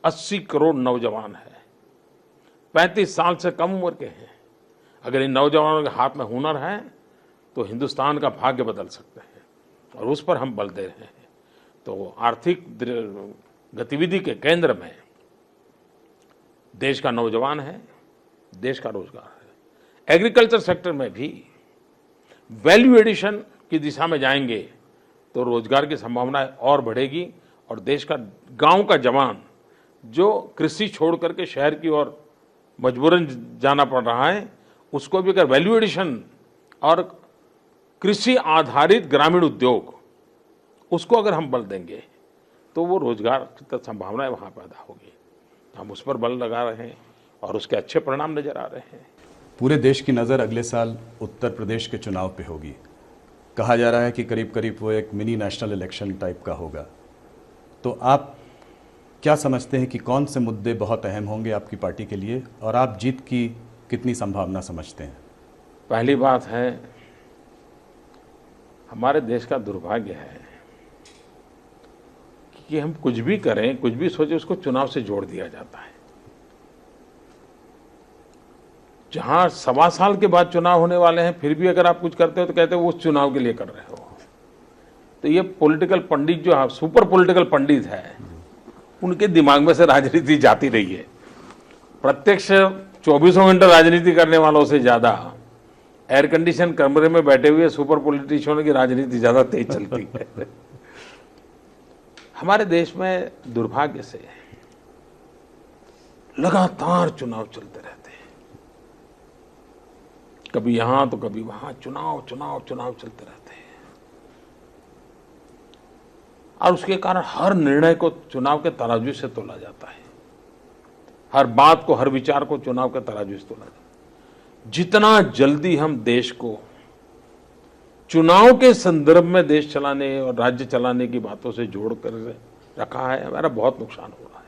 80 करोड़ नौजवान है, 35 साल से कम उम्र के हैं। अगर इन नौजवानों के हाथ में हुनर है तो हिंदुस्तान का भाग्य बदल सकते हैं और उस पर हम बल दे रहे हैं। तो आर्थिक गतिविधि के केंद्र में देश का नौजवान है, देश का रोजगार है। एग्रीकल्चर सेक्टर में भी वैल्यू एडिशन की दिशा में जाएंगे तो रोजगार की संभावना और बढ़ेगी और देश का गांव का जवान जो कृषि छोड़ करके शहर की ओर मजबूरन जाना पड़ रहा है, उसको भी अगर वैल्यू एडिशन और कृषि आधारित ग्रामीण उद्योग, उसको अगर हम बल देंगे तो वो रोजगार की संभावनाएं वहाँ पैदा होगी। हम उस पर बल लगा रहे हैं और उसके अच्छे परिणाम नजर आ रहे हैं। पूरे देश की नज़र अगले साल उत्तर प्रदेश के चुनाव पे होगी। कहा जा रहा है कि करीब करीब वो एक मिनी नेशनल इलेक्शन टाइप का होगा। तो आप क्या समझते हैं कि कौन से मुद्दे बहुत अहम होंगे आपकी पार्टी के लिए, और आप जीत की कितनी संभावना समझते हैं? पहली बात है, हमारे देश का दुर्भाग्य है कि हम कुछ भी करें, कुछ भी सोचे, उसको चुनाव से जोड़ दिया जाता है। जहां 1.25 साल के बाद चुनाव होने वाले हैं, फिर भी अगर आप कुछ करते हो तो कहते हो वो उस चुनाव के लिए कर रहे हो। तो ये पॉलिटिकल पंडित जो सुपर पॉलिटिकल पंडित है, उनके दिमाग में से राजनीति जाती रही है। प्रत्यक्ष 24 घंटे राजनीति करने वालों से ज्यादा एयर कंडीशन कमरे में बैठे हुए सुपर पॉलिटिशियनों की राजनीति ज्यादा तेज चलती है। हमारे देश में दुर्भाग्य से लगातार चुनाव चलते रहते हैं, कभी यहां तो कभी वहां, चुनाव चुनाव चुनाव चलते रहते हैं। और उसके कारण हर निर्णय को चुनाव के तराजू से तोला जाता है, हर बात को, हर विचार को चुनाव के तराजू से तोला जाता है। जितना जल्दी हम देश को चुनाव के संदर्भ में देश चलाने और राज्य चलाने की बातों से जोड़कर रखा है, हमारा बहुत नुकसान हो रहा है।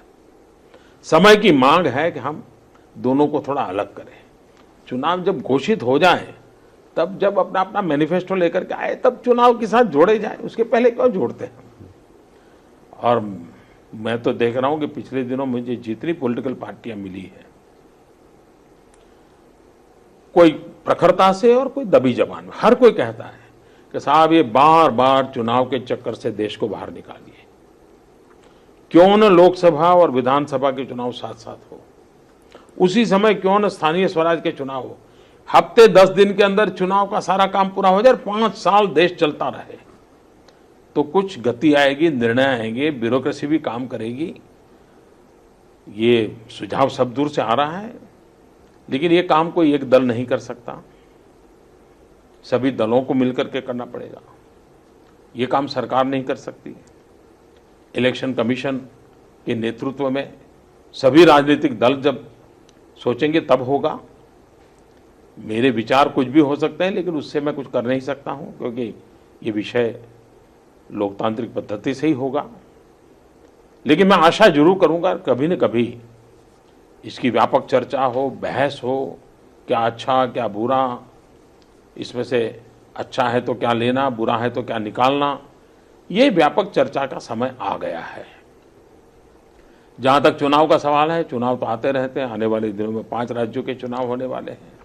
समय की मांग है कि हम दोनों को थोड़ा अलग करें। चुनाव जब घोषित हो जाए, तब जब अपना अपना मैनिफेस्टो लेकर के आए, तब चुनाव के साथ जोड़े जाए, उसके पहले क्यों जोड़ते हैं? और मैं तो देख रहा हूं कि पिछले दिनों मुझे जितनी पॉलिटिकल पार्टियां मिली है, कोई प्रखरता से और कोई दबी जबान में, हर कोई कहता है कि साहब ये बार बार चुनाव के चक्कर से देश को बाहर निकालिए। क्यों न लोकसभा और विधानसभा के चुनाव साथ साथ हो, उसी समय क्यों न स्थानीय स्वराज के चुनाव हो। हफ्ते 10 दिन के अंदर चुनाव का सारा काम पूरा हो जाए, 5 साल देश चलता रहे, तो कुछ गति आएगी, निर्णय आएंगे, ब्यूरोक्रेसी भी काम करेगी। ये सुझाव सब दूर से आ रहा है, लेकिन ये काम कोई एक दल नहीं कर सकता, सभी दलों को मिलकर के करना पड़ेगा। ये काम सरकार नहीं कर सकती। इलेक्शन कमीशन के नेतृत्व में सभी राजनीतिक दल जब सोचेंगे तब होगा। मेरे विचार कुछ भी हो सकते हैं, लेकिन उससे मैं कुछ कर नहीं सकता हूं, क्योंकि ये विषय लोकतांत्रिक पद्धति से ही होगा। लेकिन मैं आशा जरूर करूंगा कभी न कभी इसकी व्यापक चर्चा हो, बहस हो, क्या अच्छा क्या बुरा, इसमें से अच्छा है तो क्या लेना, बुरा है तो क्या निकालना, ये व्यापक चर्चा का समय आ गया है। जहां तक चुनाव का सवाल है, चुनाव तो आते रहते हैं। आने वाले दिनों में 5 राज्यों के चुनाव होने वाले हैं।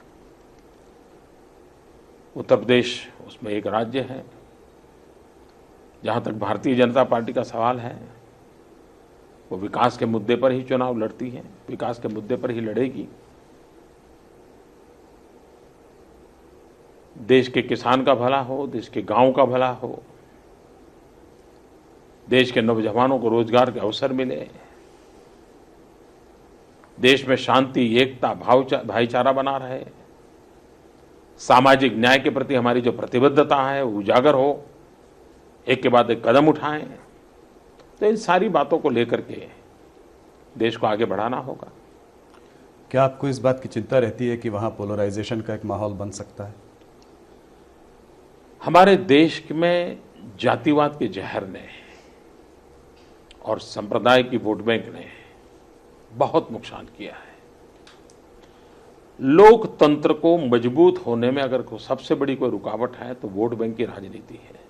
उत्तर प्रदेश उसमें एक राज्य है। जहां तक भारतीय जनता पार्टी का सवाल है, वो विकास के मुद्दे पर ही चुनाव लड़ती है, विकास के मुद्दे पर ही लड़ेगी। देश के किसान का भला हो, देश के गांव का भला हो, देश के नौजवानों को रोजगार के अवसर मिले, देश में शांति, एकता, भाईचारा बना रहे, सामाजिक न्याय के प्रति हमारी जो प्रतिबद्धता है वो उजागर हो, एक के बाद एक कदम उठाएं। तो इन सारी बातों को लेकर के देश को आगे बढ़ाना होगा। क्या आपको इस बात की चिंता रहती है कि वहां पोलराइजेशन का एक माहौल बन सकता है? हमारे देश में जातिवाद के जहर ने और संप्रदाय की वोट बैंक ने बहुत नुकसान किया है। लोकतंत्र को मजबूत होने में अगर सबसे बड़ी कोई रुकावट है तो वोट बैंक की राजनीति है।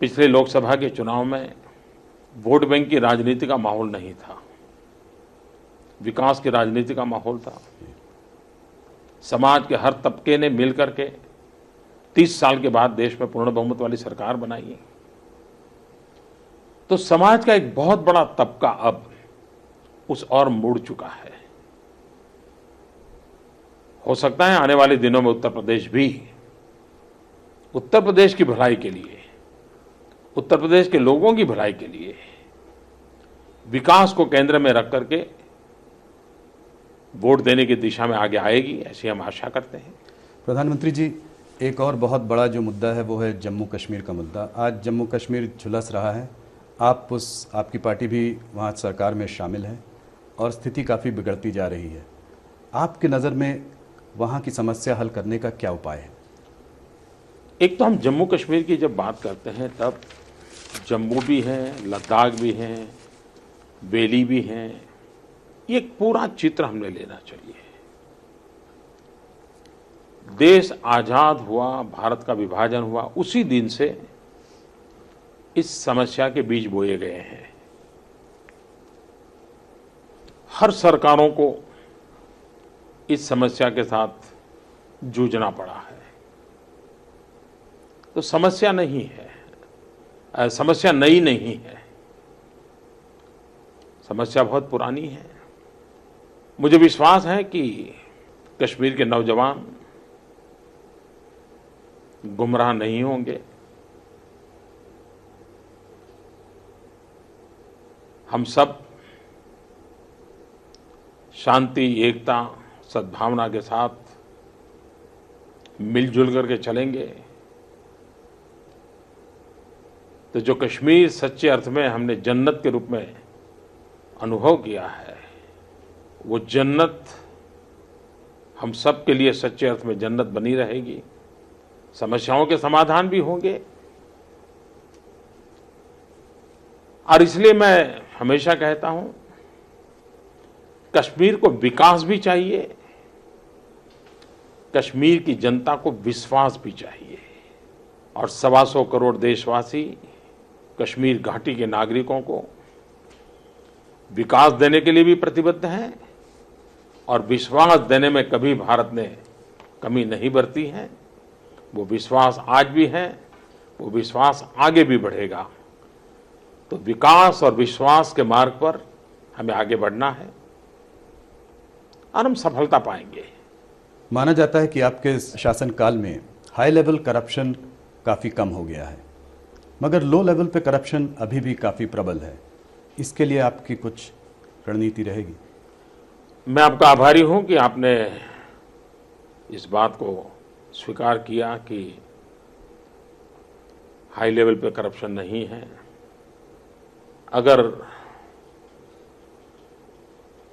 पिछले लोकसभा के चुनाव में वोट बैंक की राजनीति का माहौल नहीं था, विकास की राजनीति का माहौल था। समाज के हर तबके ने मिलकर के 30 साल के बाद देश में पूर्ण बहुमत वाली सरकार बनाई। तो समाज का एक बहुत बड़ा तबका अब उस ओर मुड़ चुका है। हो सकता है आने वाले दिनों में उत्तर प्रदेश भी, उत्तर प्रदेश की भलाई के लिए, उत्तर प्रदेश के लोगों की भलाई के लिए विकास को केंद्र में रख करके वोट देने की दिशा में आगे आएगी, ऐसी हम आशा करते हैं। प्रधानमंत्री जी, एक और बहुत बड़ा जो मुद्दा है वो है जम्मू कश्मीर का मुद्दा। आज जम्मू कश्मीर झुलस रहा है, आपकी पार्टी भी वहाँ सरकार में शामिल है और स्थिति काफ़ी बिगड़ती जा रही है। आपकी नज़र में वहाँ की समस्या हल करने का क्या उपाय है? एक तो हम जम्मू कश्मीर की जब बात करते हैं तब जम्मू भी है, लद्दाख भी है, बेली भी है, ये एक पूरा चित्र हमने लेना चाहिए। देश आजाद हुआ, भारत का विभाजन हुआ, उसी दिन से इस समस्या के बीज बोए गए हैं। हर सरकारों को इस समस्या के साथ जूझना पड़ा है। तो समस्या नहीं है, समस्या नई नहीं है, समस्या बहुत पुरानी है। मुझे विश्वास है कि कश्मीर के नौजवान गुमराह नहीं होंगे। हम सब शांति, एकता, सद्भावना के साथ मिलजुल करके चलेंगे तो जो कश्मीर सच्चे अर्थ में हमने जन्नत के रूप में अनुभव किया है, वो जन्नत हम सब के लिए सच्चे अर्थ में जन्नत बनी रहेगी। समस्याओं के समाधान भी होंगे। और इसलिए मैं हमेशा कहता हूं, कश्मीर को विकास भी चाहिए, कश्मीर की जनता को विश्वास भी चाहिए। और 125 करोड़ देशवासी कश्मीर घाटी के नागरिकों को विकास देने के लिए भी प्रतिबद्ध हैं और विश्वास देने में कभी भारत ने कमी नहीं बरती है। वो विश्वास आज भी है, वो विश्वास आगे भी बढ़ेगा। तो विकास और विश्वास के मार्ग पर हमें आगे बढ़ना है और हम सफलता पाएंगे। माना जाता है कि आपके शासनकाल में हाई लेवल करप्शन काफ़ी कम हो गया है, मगर लो लेवल पे करप्शन अभी भी काफ़ी प्रबल है। इसके लिए आपकी कुछ रणनीति रहेगी? मैं आपका आभारी हूं कि आपने इस बात को स्वीकार किया कि हाई लेवल पे करप्शन नहीं है। अगर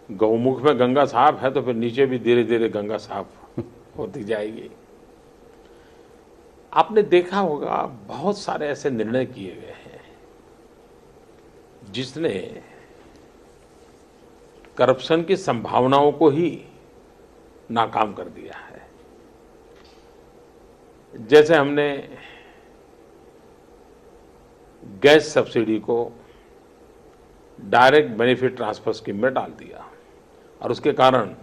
गौमुख में गंगा साफ है तो फिर नीचे भी धीरे धीरे गंगा साफ होती जाएगी। आपने देखा होगा बहुत सारे ऐसे निर्णय किए गए हैं जिसने करप्शन की संभावनाओं को ही नाकाम कर दिया है। जैसे हमने गैस सब्सिडी को डायरेक्ट बेनिफिट ट्रांसफर स्कीम में डाल दिया और उसके कारण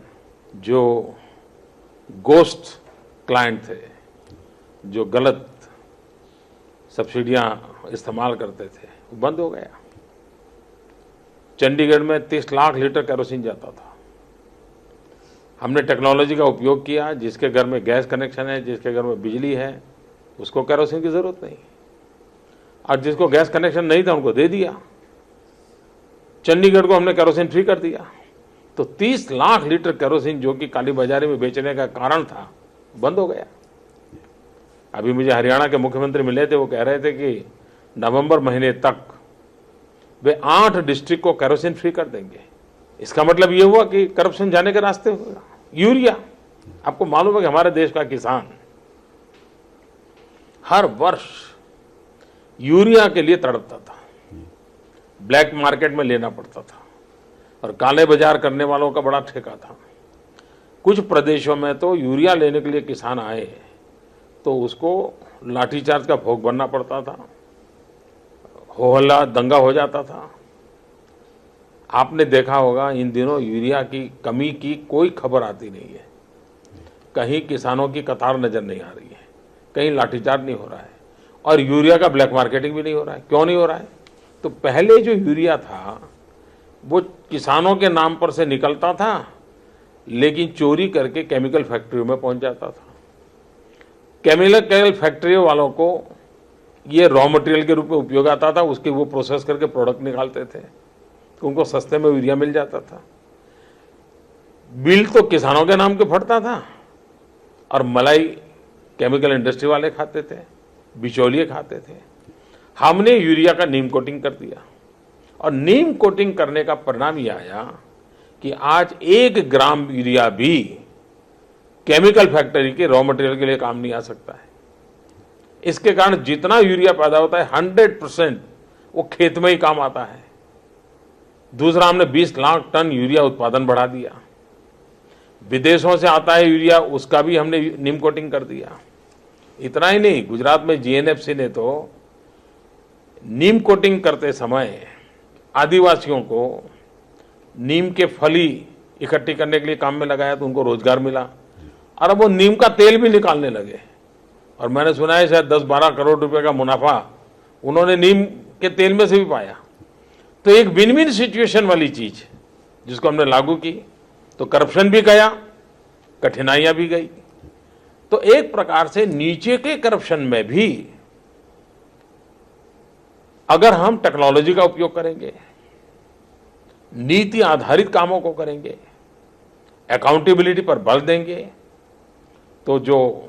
जो गोस्ट क्लाइंट थे, जो गलत सब्सिडियां इस्तेमाल करते थे, वो बंद हो गया। चंडीगढ़ में 30 लाख लीटर केरोसिन जाता था। हमने टेक्नोलॉजी का उपयोग किया, जिसके घर में गैस कनेक्शन है, जिसके घर में बिजली है, उसको केरोसिन की जरूरत नहीं, और जिसको गैस कनेक्शन नहीं था उनको दे दिया। चंडीगढ़ को हमने केरोसिन फ्री कर दिया। तो 30 लाख लीटर केरोसिन जो कि काली बाजारी में बेचने का कारण था, बंद हो गया। अभी मुझे हरियाणा के मुख्यमंत्री मिले थे, वो कह रहे थे कि नवंबर महीने तक वे 8 डिस्ट्रिक्ट को केरोसिन फ्री कर देंगे। इसका मतलब ये हुआ कि करप्शन जाने के रास्ते होगा। यूरिया, आपको मालूम है कि हमारे देश का किसान हर वर्ष यूरिया के लिए तड़पता था, ब्लैक मार्केट में लेना पड़ता था और काले बाजार करने वालों का बड़ा ठेका था। कुछ प्रदेशों में तो यूरिया लेने के लिए किसान आए तो उसको लाठीचार्ज का भोग बनना पड़ता था, हो हल्ला दंगा हो जाता था। आपने देखा होगा इन दिनों यूरिया की कमी की कोई खबर आती नहीं है, कहीं किसानों की कतार नजर नहीं आ रही है, कहीं लाठीचार्ज नहीं हो रहा है और यूरिया का ब्लैक मार्केटिंग भी नहीं हो रहा है। क्यों नहीं हो रहा है? तो पहले जो यूरिया था वो किसानों के नाम पर से निकलता था, लेकिन चोरी करके केमिकल फैक्ट्रियों में पहुंच जाता था। केमिकल फैक्ट्रियों वालों को ये रॉ मटेरियल के रूप में उपयोग आता था, उसके वो प्रोसेस करके प्रोडक्ट निकालते थे, तो उनको सस्ते में यूरिया मिल जाता था। बिल तो किसानों के नाम के फटता था और मलाई केमिकल इंडस्ट्री वाले खाते थे, बिचौलिए खाते थे। हमने यूरिया का नीम कोटिंग कर दिया और नीम कोटिंग करने का परिणाम यह आया कि आज 1 ग्राम यूरिया भी केमिकल फैक्ट्री के रॉ मटेरियल के लिए काम नहीं आ सकता है। इसके कारण जितना यूरिया पैदा होता है 100% वो खेत में ही काम आता है। दूसरा, हमने 20 लाख टन यूरिया उत्पादन बढ़ा दिया। विदेशों से आता है यूरिया, उसका भी हमने नीम कोटिंग कर दिया। इतना ही नहीं, गुजरात में जीएनएफसी ने तो नीम कोटिंग करते समय आदिवासियों को नीम के फली इकट्ठी करने के लिए काम में लगाया, तो उनको रोजगार मिला और अब वो नीम का तेल भी निकालने लगे। और मैंने सुना है शायद 10-12 करोड़ रुपए का मुनाफा उन्होंने नीम के तेल में से भी पाया। तो एक विन विन सिचुएशन वाली चीज जिसको हमने लागू की, तो करप्शन भी गया, कठिनाइयां भी गई। तो एक प्रकार से नीचे के करप्शन में भी अगर हम टेक्नोलॉजी का उपयोग करेंगे, नीति आधारित कामों को करेंगे, अकाउंटेबिलिटी पर बल देंगे, तो जो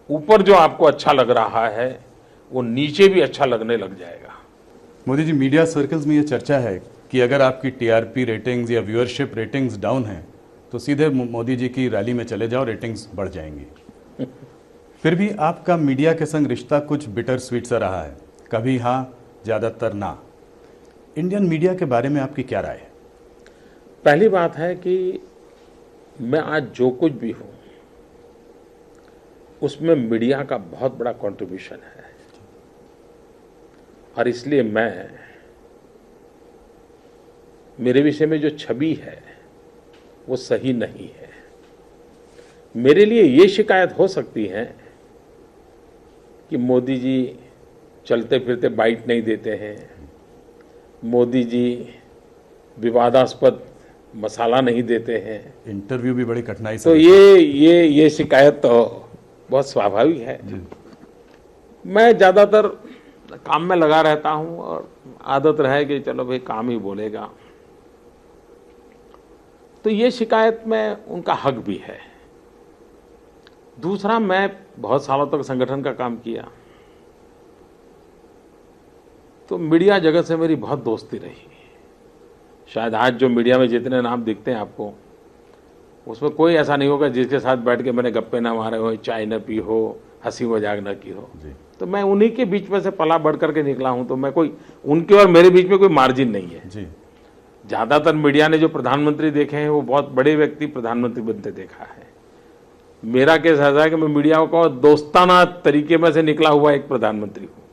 ऊपर जो आपको अच्छा लग रहा है वो नीचे भी अच्छा लगने लग जाएगा। मोदी जी, मीडिया सर्कल्स में ये चर्चा है कि अगर आपकी टीआरपी रेटिंग्स या व्यूअरशिप रेटिंग्स डाउन है तो सीधे मोदी जी की रैली में चले जाओ, रेटिंग्स बढ़ जाएंगी। फिर भी आपका मीडिया के संग रिश्ता कुछ बिटर स्वीट सा रहा है, कभी हाँ ज़्यादातर ना। इंडियन मीडिया के बारे में आपकी क्या राय है? पहली बात है कि मैं आज जो कुछ भी हूं उसमें मीडिया का बहुत बड़ा कंट्रीब्यूशन है और इसलिए मेरे विषय में जो छवि है वो सही नहीं है। मेरे लिए ये शिकायत हो सकती है कि मोदी जी चलते फिरते बाइट नहीं देते हैं, मोदी जी विवादास्पद मसाला नहीं देते हैं, इंटरव्यू भी बड़ी कठिनाई से। तो ये शिकायत तो बहुत स्वाभाविक है। मैं ज़्यादातर काम में लगा रहता हूं और आदत रहे कि चलो भाई काम ही बोलेगा, तो ये शिकायत में उनका हक भी है। दूसरा, मैं बहुत सालों तक संगठन का काम किया, तो मीडिया जगत से मेरी बहुत दोस्ती रही। शायद आज जो मीडिया में जितने नाम दिखते हैं आपको, उसमें कोई ऐसा नहीं होगा जिसके साथ बैठ के मैंने गप्पे ना मारे हो, चाय न पी हो, हंसी मजाक न की हो। तो मैं उन्हीं के बीच में से पला बढ़ करके निकला हूं, तो मैं कोई उनके और मेरे बीच में कोई मार्जिन नहीं है जी। ज्यादातर मीडिया ने जो प्रधानमंत्री देखे हैं वो बहुत बड़े व्यक्ति प्रधानमंत्री बनते देखा है। मेरा केस ऐसा है कि मैं मीडिया को दोस्ताना तरीके में से निकला हुआ एक प्रधानमंत्री हूँ,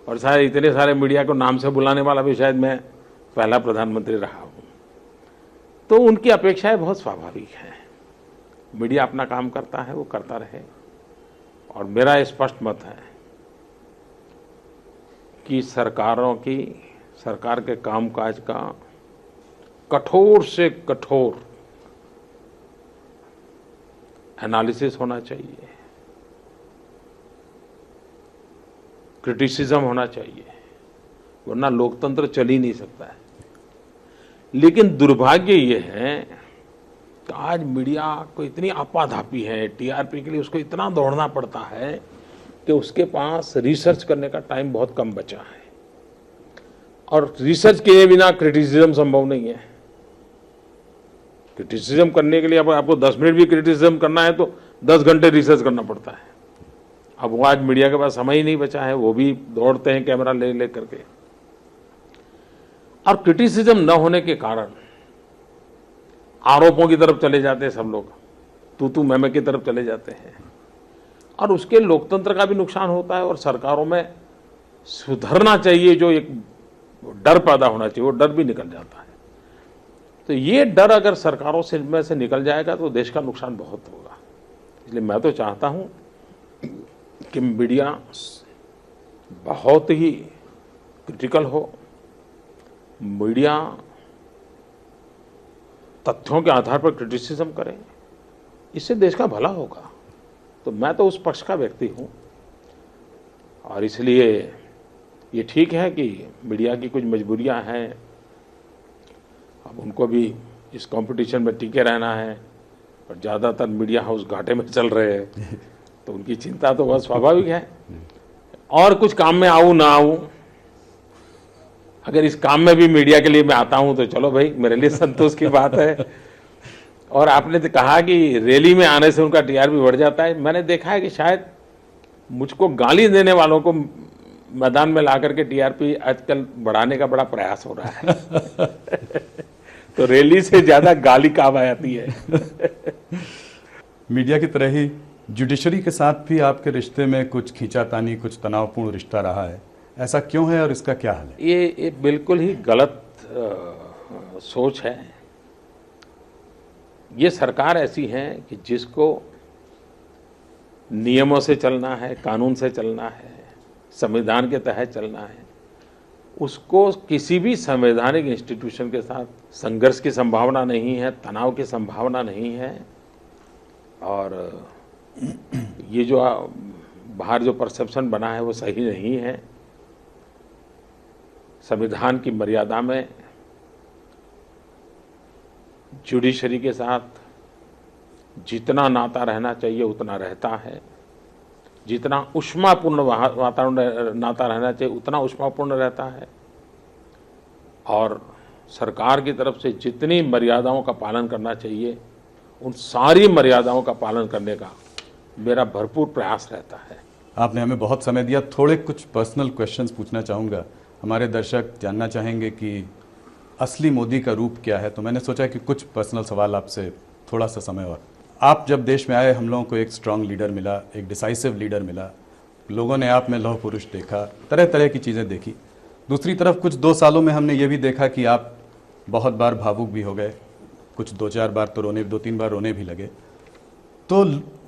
और शायद इतने सारे मीडिया को नाम से बुलाने वाला भी शायद मैं पहला प्रधानमंत्री रहा हूँ। तो उनकी अपेक्षाएं बहुत स्वाभाविक है। मीडिया अपना काम करता है, वो करता रहे, और मेरा स्पष्ट मत है कि सरकार के कामकाज का कठोर से कठोर एनालिसिस होना चाहिए, क्रिटिसिज्म होना चाहिए, वरना लोकतंत्र चल ही नहीं सकता है। लेकिन दुर्भाग्य ये है कि आज मीडिया को इतनी आपाधापी है, टीआरपी के लिए उसको इतना दौड़ना पड़ता है कि उसके पास रिसर्च करने का टाइम बहुत कम बचा है, और रिसर्च किए बिना क्रिटिसिज्म संभव नहीं है। क्रिटिसिज्म करने के लिए आपको 10 मिनट भी क्रिटिसिज्म करना है तो 10 घंटे रिसर्च करना पड़ता है। अब वो आज मीडिया के पास समय ही नहीं बचा है, वो भी दौड़ते हैं कैमरा ले करके, और क्रिटिसिज्म न होने के कारण आरोपों की तरफ चले जाते हैं सब लोग, तू मैं की तरफ चले जाते हैं, और उसके लोकतंत्र का भी नुकसान होता है। और सरकारों में सुधरना चाहिए जो एक डर पैदा होना चाहिए, वो डर भी निकल जाता है। तो ये डर अगर सरकारों में से निकल जाएगा तो देश का नुकसान बहुत होगा। इसलिए मैं तो चाहता हूं कि मीडिया बहुत ही क्रिटिकल हो, मीडिया तथ्यों के आधार पर क्रिटिसिज्म करे, इससे देश का भला होगा। तो मैं तो उस पक्ष का व्यक्ति हूं, और इसलिए ये ठीक है कि मीडिया की कुछ मजबूरियां हैं, अब उनको भी इस कंपटीशन में टिके रहना है, और ज़्यादातर मीडिया हाउस घाटे में चल रहे हैं। तो उनकी चिंता तो बहुत स्वाभाविक है। और कुछ काम में आऊं ना आऊं, अगर इस काम में भी मीडिया के लिए मैं आता हूं तो चलो भाई, मेरे लिए संतोष की बात है। और आपने तो कहा कि रैली में आने से उनका टीआरपी बढ़ जाता है। मैंने देखा है कि शायद मुझको गाली देने वालों को मैदान में ला करके टीआरपी आजकल बढ़ाने का बड़ा प्रयास हो रहा है। तो रैली से ज्यादा गाली काम आती है। मीडिया की तरह ही जुडिशरी के साथ भी आपके रिश्ते में कुछ खींचातानी, कुछ तनावपूर्ण रिश्ता रहा है। ऐसा क्यों है और इसका क्या हल है? ये बिल्कुल ही गलत सोच है। ये सरकार ऐसी है कि जिसको नियमों से चलना है, कानून से चलना है, संविधान के तहत चलना है, उसको किसी भी संवैधानिक इंस्टीट्यूशन के साथ संघर्ष की संभावना नहीं है, तनाव की संभावना नहीं है। और ये जो बाहर जो परसेप्शन बना है वो सही नहीं है। संविधान की मर्यादा में जुडिशरी के साथ जितना नाता रहना चाहिए उतना रहता है, जितना ऊष्मापूर्ण वातावरण नाता रहना चाहिए उतना ऊष्मापूर्ण रहता है। और सरकार की तरफ से जितनी मर्यादाओं का पालन करना चाहिए उन सारी मर्यादाओं का पालन करने का मेरा भरपूर प्रयास रहता है। आपने हमें बहुत समय दिया। थोड़े कुछ पर्सनल क्वेश्चंस पूछना चाहूँगा। हमारे दर्शक जानना चाहेंगे कि असली मोदी का रूप क्या है, तो मैंने सोचा कि कुछ पर्सनल सवाल आपसे, थोड़ा सा समय। और आप जब देश में आए, हम लोगों को एक स्ट्रांग लीडर मिला, एक डिसाइसिव लीडर मिला, लोगों ने आप में लौह पुरुष देखा, तरह तरह की चीज़ें देखी। दूसरी तरफ कुछ 2 सालों में हमने ये भी देखा कि आप बहुत बार भावुक भी हो गए, कुछ 2-4 बार तो रोने, 2-3 बार रोने भी लगे। तो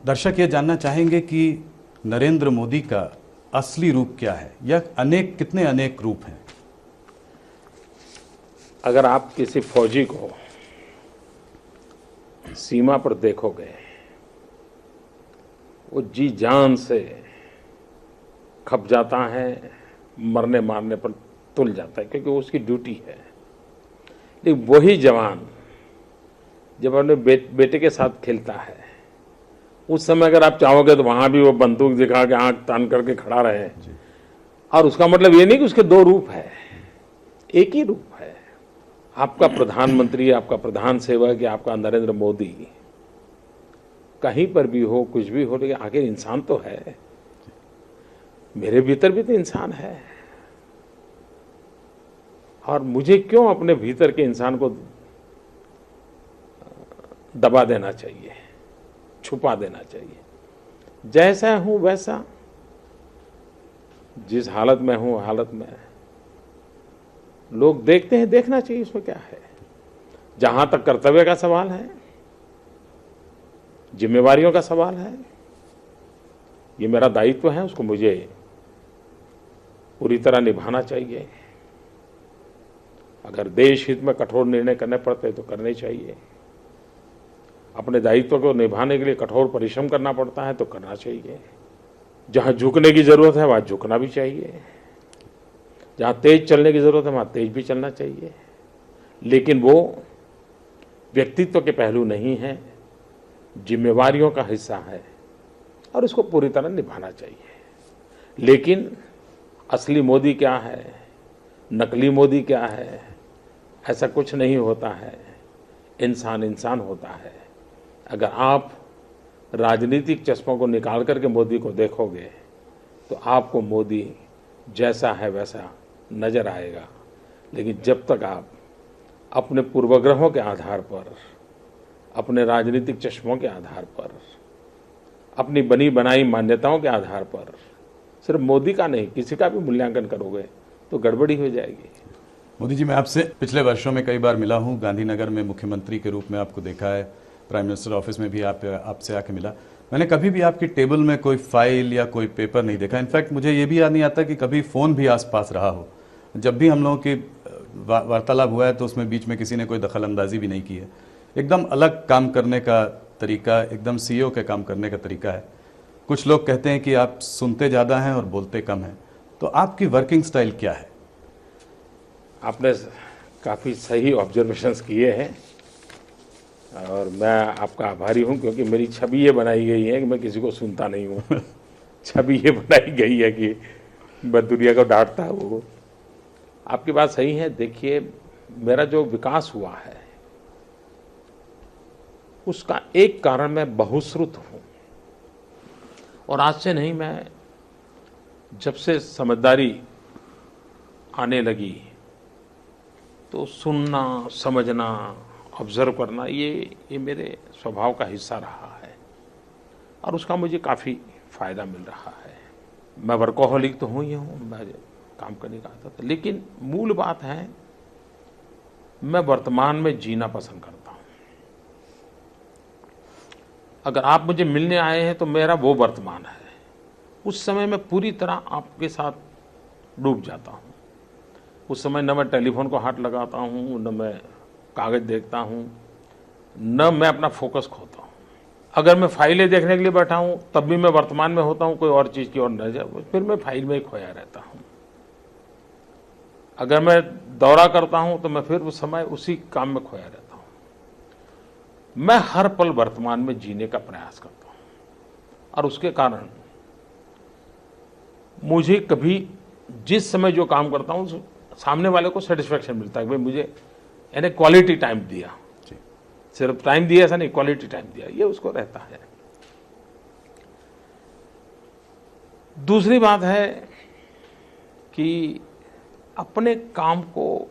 दर्शक ये जानना चाहेंगे कि नरेंद्र मोदी का असली रूप क्या है, या कितने अनेक रूप हैं? अगर आप किसी फौजी को सीमा पर देखोगे, वो जी जान से खप जाता है, मरने मारने पर तुल जाता है, क्योंकि वो उसकी ड्यूटी है। लेकिन वही जवान जब अपने बेटे के साथ खेलता है, उस समय अगर आप चाहोगे तो वहां भी वो बंदूक दिखा के आंख तान करके खड़ा रहे। और उसका मतलब ये नहीं कि उसके 2 रूप है, एक ही रूप है। आपका प्रधानमंत्री, आपका प्रधान सेवक या आपका नरेंद्र मोदी कहीं पर भी हो, कुछ भी हो, लेकिन आखिर इंसान तो है। मेरे भीतर भी तो इंसान है। और मुझे क्यों अपने भीतर के इंसान को दबा देना चाहिए, छुपा देना चाहिए? जैसा हूं वैसा, जिस हालत में हूं हालत में लोग देखते हैं, देखना चाहिए, इसमें क्या है। जहां तक कर्तव्य का सवाल है, जिम्मेवारियों का सवाल है, ये मेरा दायित्व है, उसको मुझे पूरी तरह निभाना चाहिए। अगर देश हित में कठोर निर्णय करने पड़ते हैं तो करने चाहिए। अपने दायित्व को निभाने के लिए कठोर परिश्रम करना पड़ता है तो करना चाहिए। जहां झुकने की जरूरत है वहां झुकना भी चाहिए। जहां तेज चलने की जरूरत है वहां तेज भी चलना चाहिए। लेकिन वो व्यक्तित्व के पहलू नहीं है, जिम्मेवारियों का हिस्सा है और उसको पूरी तरह निभाना चाहिए। लेकिन असली मोदी क्या है, नकली मोदी क्या है, ऐसा कुछ नहीं होता है। इंसान इंसान होता है। अगर आप राजनीतिक चश्मों को निकाल करके मोदी को देखोगे तो आपको मोदी जैसा है वैसा नजर आएगा। लेकिन जब तक आप अपने पूर्वग्रहों के आधार पर, अपने राजनीतिक चश्मों के आधार पर, अपनी बनी बनाई मान्यताओं के आधार पर सिर्फ मोदी का नहीं किसी का भी मूल्यांकन करोगे तो गड़बड़ी हो जाएगी। मोदी जी, मैं आपसे पिछले वर्षों में कई बार मिला हूं। गांधीनगर में मुख्यमंत्री के रूप में आपको देखा है, प्राइम मिनिस्टर ऑफिस में भी आपसे आके मिला। मैंने कभी भी आपकी टेबल में कोई फाइल या कोई पेपर नहीं देखा। इनफैक्ट मुझे ये भी याद नहीं आता कि कभी फ़ोन भी आसपास रहा हो। जब भी हम लोगों की वार्तालाप हुआ है तो उसमें बीच में किसी ने कोई दखल अंदाजी भी नहीं की है। एकदम अलग काम करने का तरीका, एकदम सीईओ के काम करने का तरीका है। कुछ लोग कहते हैं कि आप सुनते ज़्यादा हैं और बोलते कम हैं, तो आपकी वर्किंग स्टाइल क्या है? आपने काफ़ी सही ऑब्जर्वेशंस किए हैं। और मैं आपका आभारी हूँ, क्योंकि मेरी छवि ये बनाई गई है कि मैं किसी को सुनता नहीं हूँ। छवि ये बनाई गई है कि मैं दुनिया को डांटता हूँ। आपकी बात सही है। देखिए, मेरा जो विकास हुआ है उसका एक कारण मैं बहुश्रुत हूँ, और आज से नहीं, मैं जब से समझदारी आने लगी तो सुनना, समझना, ऑब्जर्व करना ये मेरे स्वभाव का हिस्सा रहा है, और उसका मुझे काफ़ी फ़ायदा मिल रहा है। मैं वर्कोहॉलिक तो हूँ ही हूँ, मैं काम करने का आता था, लेकिन मूल बात है मैं वर्तमान में जीना पसंद करता हूँ। अगर आप मुझे मिलने आए हैं तो मेरा वो वर्तमान है, उस समय मैं पूरी तरह आपके साथ डूब जाता हूँ। उस समय न मैं टेलीफोन को हाथ लगाता हूँ, न मैं कागज़ देखता हूँ, न मैं अपना फोकस खोता हूँ। अगर मैं फाइलें देखने के लिए बैठा हूँ तब भी मैं वर्तमान में होता हूँ, कोई और चीज़ की ओर न जाए, फिर मैं फाइल में ही खोया रहता हूँ। अगर मैं दौरा करता हूँ तो मैं फिर उस समय उसी काम में खोया रहता हूँ। मैं हर पल वर्तमान में जीने का प्रयास करता हूँ, और उसके कारण मुझे कभी जिस समय जो काम करता हूँ सामने वाले को सेटिस्फेक्शन मिलता है कि भाई मुझे यानी क्वालिटी टाइम दिया। सिर्फ टाइम दिया ऐसा नहीं, क्वालिटी टाइम दिया, ये उसको रहता है। दूसरी बात है कि अपने काम को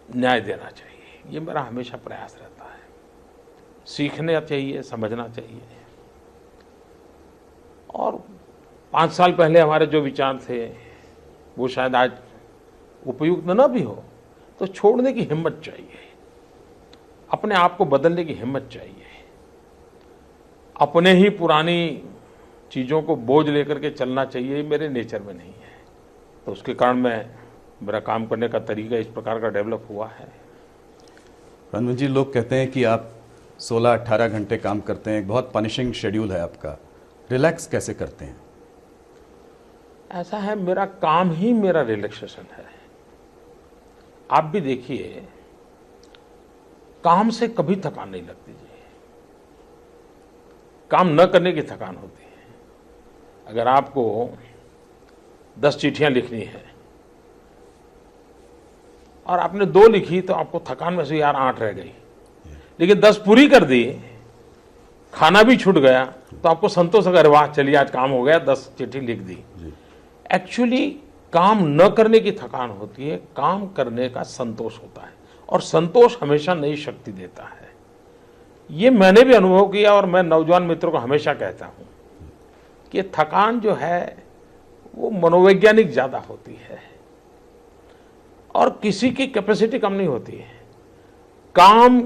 न्याय देना चाहिए, ये मेरा हमेशा प्रयास रहता है। सीखना चाहिए, समझना चाहिए। और 5 साल पहले हमारे जो विचार थे वो शायद आज उपयुक्त न भी हो, तो छोड़ने की हिम्मत चाहिए, अपने आप को बदलने की हिम्मत चाहिए। अपने ही पुरानी चीज़ों को बोझ लेकर के चलना चाहिए, मेरे नेचर में नहीं है। तो उसके कारण मेरा काम करने का तरीका इस प्रकार का डेवलप हुआ है। प्रधानमंत्री जी, लोग कहते हैं कि आप 16-18 घंटे काम करते हैं, एक बहुत पनिशिंग शेड्यूल है आपका, रिलैक्स कैसे करते हैं? ऐसा है, मेरा काम ही मेरा रिलैक्सेशन है। आप भी देखिए, काम से कभी थकान नहीं लगती जी, काम न करने की थकान होती है। अगर आपको 10 चिट्ठियां लिखनी है और आपने 2 लिखी तो आपको थकान में से यार 8 रह गई, लेकिन 10 पूरी कर दी, खाना भी छूट गया, तो आपको संतोष, अगर वाह चलिए आज काम हो गया, 10 चिट्ठी लिख दी। एक्चुअली काम न करने की थकान होती है, काम करने का संतोष होता है, और संतोष हमेशा नई शक्ति देता है। ये मैंने भी अनुभव किया, और मैं नौजवान मित्रों को हमेशा कहता हूं कि थकान जो है वो मनोवैज्ञानिक ज्यादा होती है, और किसी की कैपेसिटी कम नहीं होती है। काम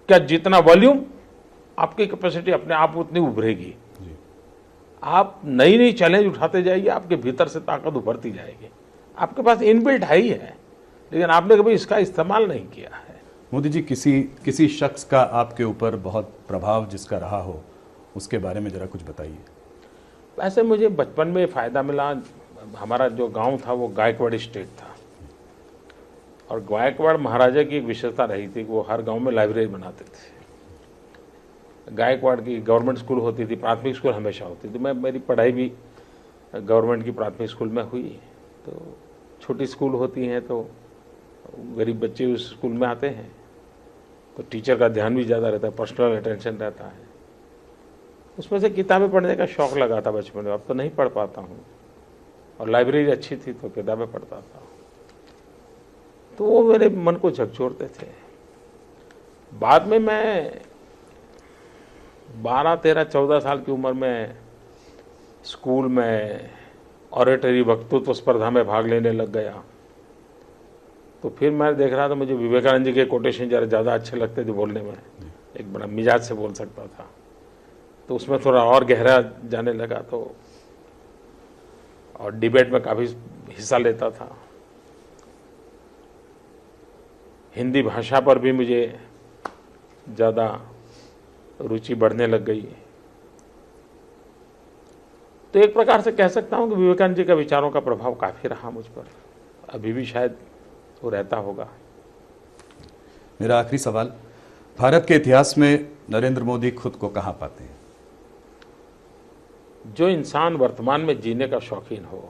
का जितना वॉल्यूम, आपकी कैपेसिटी अपने आप उतनी उभरेगी। आप नई नई चैलेंज उठाते जाइए, आपके भीतर से ताकत उभरती जाएगी। आपके पास इनबिल्ट है ही है, लेकिन आपने कभी इसका इस्तेमाल नहीं किया है। मोदी जी, किसी शख्स का आपके ऊपर बहुत प्रभाव जिसका रहा हो, उसके बारे में जरा कुछ बताइए। वैसे मुझे बचपन में फ़ायदा मिला। हमारा जो गांव था वो गायकवाड़ स्टेट था, और गायकवाड़ महाराजा की एक विशेषता रही थी कि वो हर गांव में लाइब्रेरी बनाते थे। गायकवाड़ की गवर्नमेंट स्कूल होती थी, प्राथमिक स्कूल हमेशा होती थी। मेरी पढ़ाई भी गवर्नमेंट की प्राथमिक स्कूल में हुई। तो छोटी स्कूल होती हैं तो गरीब बच्चे उस स्कूल में आते हैं, तो टीचर का ध्यान भी ज़्यादा रहता है, पर्सनल अटेंशन रहता है। उसमें से किताबें पढ़ने का शौक़ लगा था बचपन में। अब तो नहीं पढ़ पाता हूँ, और लाइब्रेरी अच्छी थी तो किताबें पढ़ता था, तो वो मेरे मन को झकझोरते थे। बाद में मैं 12, 13, 14 साल की उम्र में स्कूल में ऑरेटरी वक्तृत्व स्पर्धा में भाग लेने लग गया। तो फिर मैं देख रहा था, मुझे विवेकानंद जी के कोटेशन जरा ज़्यादा अच्छे लगते थे बोलने में, एक बड़ा मिजाज से बोल सकता था, तो उसमें थोड़ा और गहरा जाने लगा। तो और डिबेट में काफ़ी हिस्सा लेता था। हिंदी भाषा पर भी मुझे ज़्यादा रुचि बढ़ने लग गई। तो एक प्रकार से कह सकता हूं कि विवेकानंद जी का विचारों का प्रभाव काफ़ी रहा मुझ पर, अभी भी शायद वो रहता होगा। मेरा आखिरी सवाल, भारत के इतिहास में नरेंद्र मोदी खुद को कहाँ पाते हैं? जो इंसान वर्तमान में जीने का शौकीन हो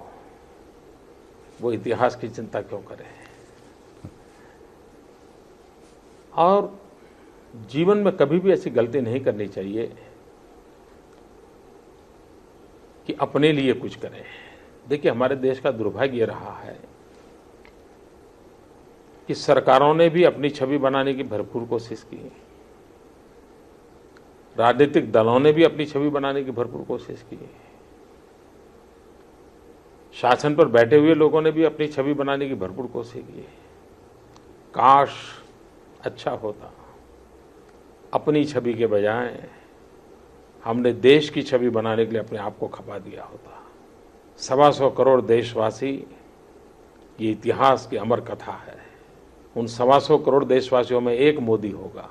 वो इतिहास की चिंता क्यों करे? और जीवन में कभी भी ऐसी गलती नहीं करनी चाहिए कि अपने लिए कुछ करें। देखिए, हमारे देश का दुर्भाग्य ये रहा है कि सरकारों ने भी अपनी छवि बनाने की भरपूर कोशिश की, राजनीतिक दलों ने भी अपनी छवि बनाने की भरपूर कोशिश की, शासन पर बैठे हुए लोगों ने भी अपनी छवि बनाने की भरपूर कोशिश की। काश अच्छा होता अपनी छवि के बजाय हमने देश की छवि बनाने के लिए अपने आप को खपा दिया होता। 125 करोड़ देशवासी, ये इतिहास की अमर कथा है। उन 125 करोड़ देशवासियों में एक मोदी होगा,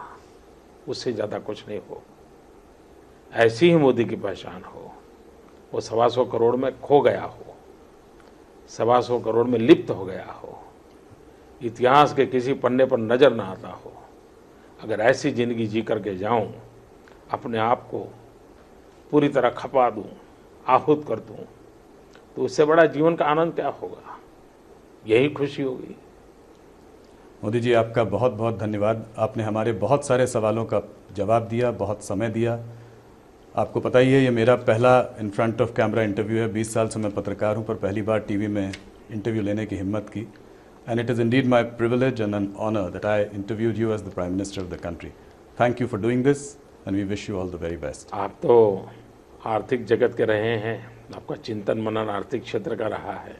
उससे ज़्यादा कुछ नहीं हो। ऐसी ही मोदी की पहचान हो, वो 125 करोड़ में खो गया हो, 125 करोड़ में लिप्त हो गया हो, इतिहास के किसी पन्ने पर नज़र ना आता हो। अगर ऐसी ज़िंदगी जी करके जाऊं, अपने आप को पूरी तरह खपा दूं, आहूत कर दूं, तो उससे बड़ा जीवन का आनंद क्या होगा? यही खुशी होगी। मोदी जी, आपका बहुत बहुत धन्यवाद। आपने हमारे बहुत सारे सवालों का जवाब दिया, बहुत समय दिया। आपको पता ही है, ये मेरा पहला in front of camera interview है। 20 साल से मैं पत्रकार हूँ, पर पहली बार टीवी में इंटरव्यू लेने की हिम्मत की। And it is indeed my privilege and an honour that I interviewed you as the prime minister of the country. Thank you for doing this and we wish you all the very best. आप तो आर्थिक जगत के रहे हैं, आपका चिंतन मनन आर्थिक क्षेत्र का रहा है,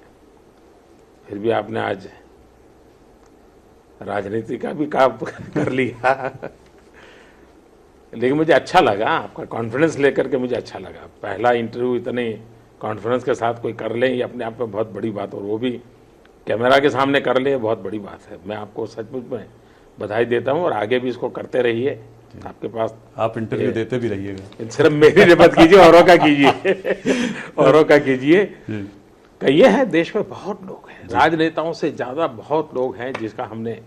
फिर भी आपने आज राजनीति का भी काम कर लिया। लेकिन मुझे अच्छा लगा, आपका कॉन्फिडेंस लेकर के मुझे अच्छा लगा। पहला इंटरव्यू इतने कॉन्फिडेंस के साथ कोई कर ले, ये अपने आप में बहुत बड़ी बात, और वो भी कैमरा के सामने कर ले, बहुत बड़ी बात है। मैं आपको सचमुच में बधाई देता हूँ, और आगे भी इसको करते रहिए। आपके पास आप इंटरव्यू देते भी रहिएगा। सिर्फ मेरी मत कीजिए, औरों का कीजिए, औरों का कीजिए। कहिए है, देश में बहुत लोग हैं, राजनेताओं से ज़्यादा बहुत लोग हैं जिसका हमने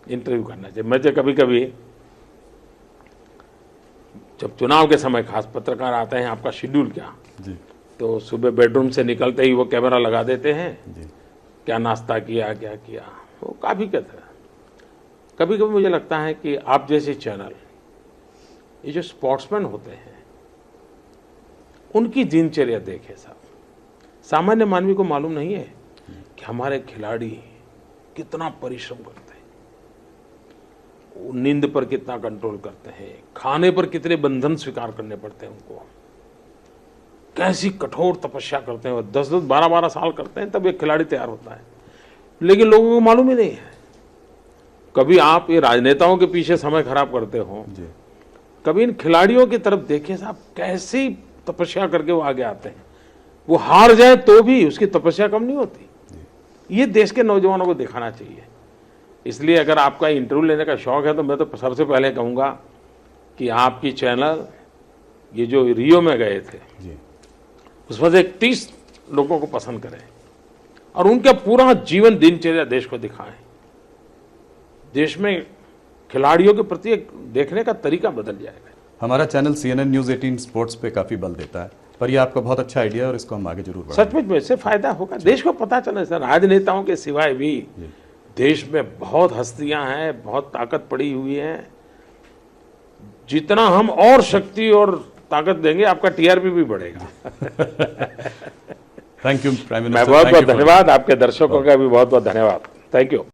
इंटरव्यू करना चाहिए। मैं जो कभी कभी जब चुनाव के समय खास पत्रकार आते हैं, आपका शेड्यूल क्या जी, तो सुबह बेडरूम से निकलते ही वो कैमरा लगा देते हैं जी, क्या नाश्ता किया, क्या किया, वो काफ़ी कहते हैं। कभी कभी मुझे लगता है कि आप जैसे चैनल, ये जो स्पोर्ट्समैन होते हैं, उनकी दिनचर्या देखे साहब। सामान्य मानवी को मालूम नहीं है कि हमारे खिलाड़ी कितना परिश्रम करते हैं, वो नींद पर कितना कंट्रोल करते हैं, खाने पर कितने बंधन स्वीकार करने पड़ते हैं उनको, कैसी कठोर तपस्या करते हैं। 10-10, 12-12 साल करते हैं तब एक खिलाड़ी तैयार होता है। लेकिन लोगों को मालूम ही नहीं है। कभी आप ये राजनेताओं के पीछे समय खराब करते हो, कभी इन खिलाड़ियों की तरफ देखिए साहब, कैसी तपस्या करके वो आगे आते हैं। वो हार जाए तो भी उसकी तपस्या कम नहीं होती। ये देश के नौजवानों को दिखाना चाहिए। इसलिए अगर आपका इंटरव्यू लेने का शौक है तो मैं तो सबसे पहले कहूँगा कि आपकी चैनल, ये जो रियो में गए थे, उसमें से 30 लोगों को पसंद करें और उनका पूरा जीवन दिनचर्या देश को दिखाएं। देश में खिलाड़ियों के प्रति एक देखने का तरीका बदल जाएगा। हमारा चैनल CNN न्यूज़ 18 स्पोर्ट्स पे काफ़ी बल देता है, पर ये आपका बहुत अच्छा आइडिया है और इसको हम आगे जरूर बढ़ाएंगे। सचमुच में इससे फायदा होगा, देश को पता चले सर, राजनेताओं के सिवाय भी देश में बहुत हस्तियां हैं, बहुत ताकत पड़ी हुई है। जितना हम और शक्ति और ताकत देंगे, आपका TRP भी बढ़ेगा। Thank you prime minister. मैं बहुत बहुत धन्यवाद, आपके दर्शकों का भी बहुत बहुत धन्यवाद। Thank you.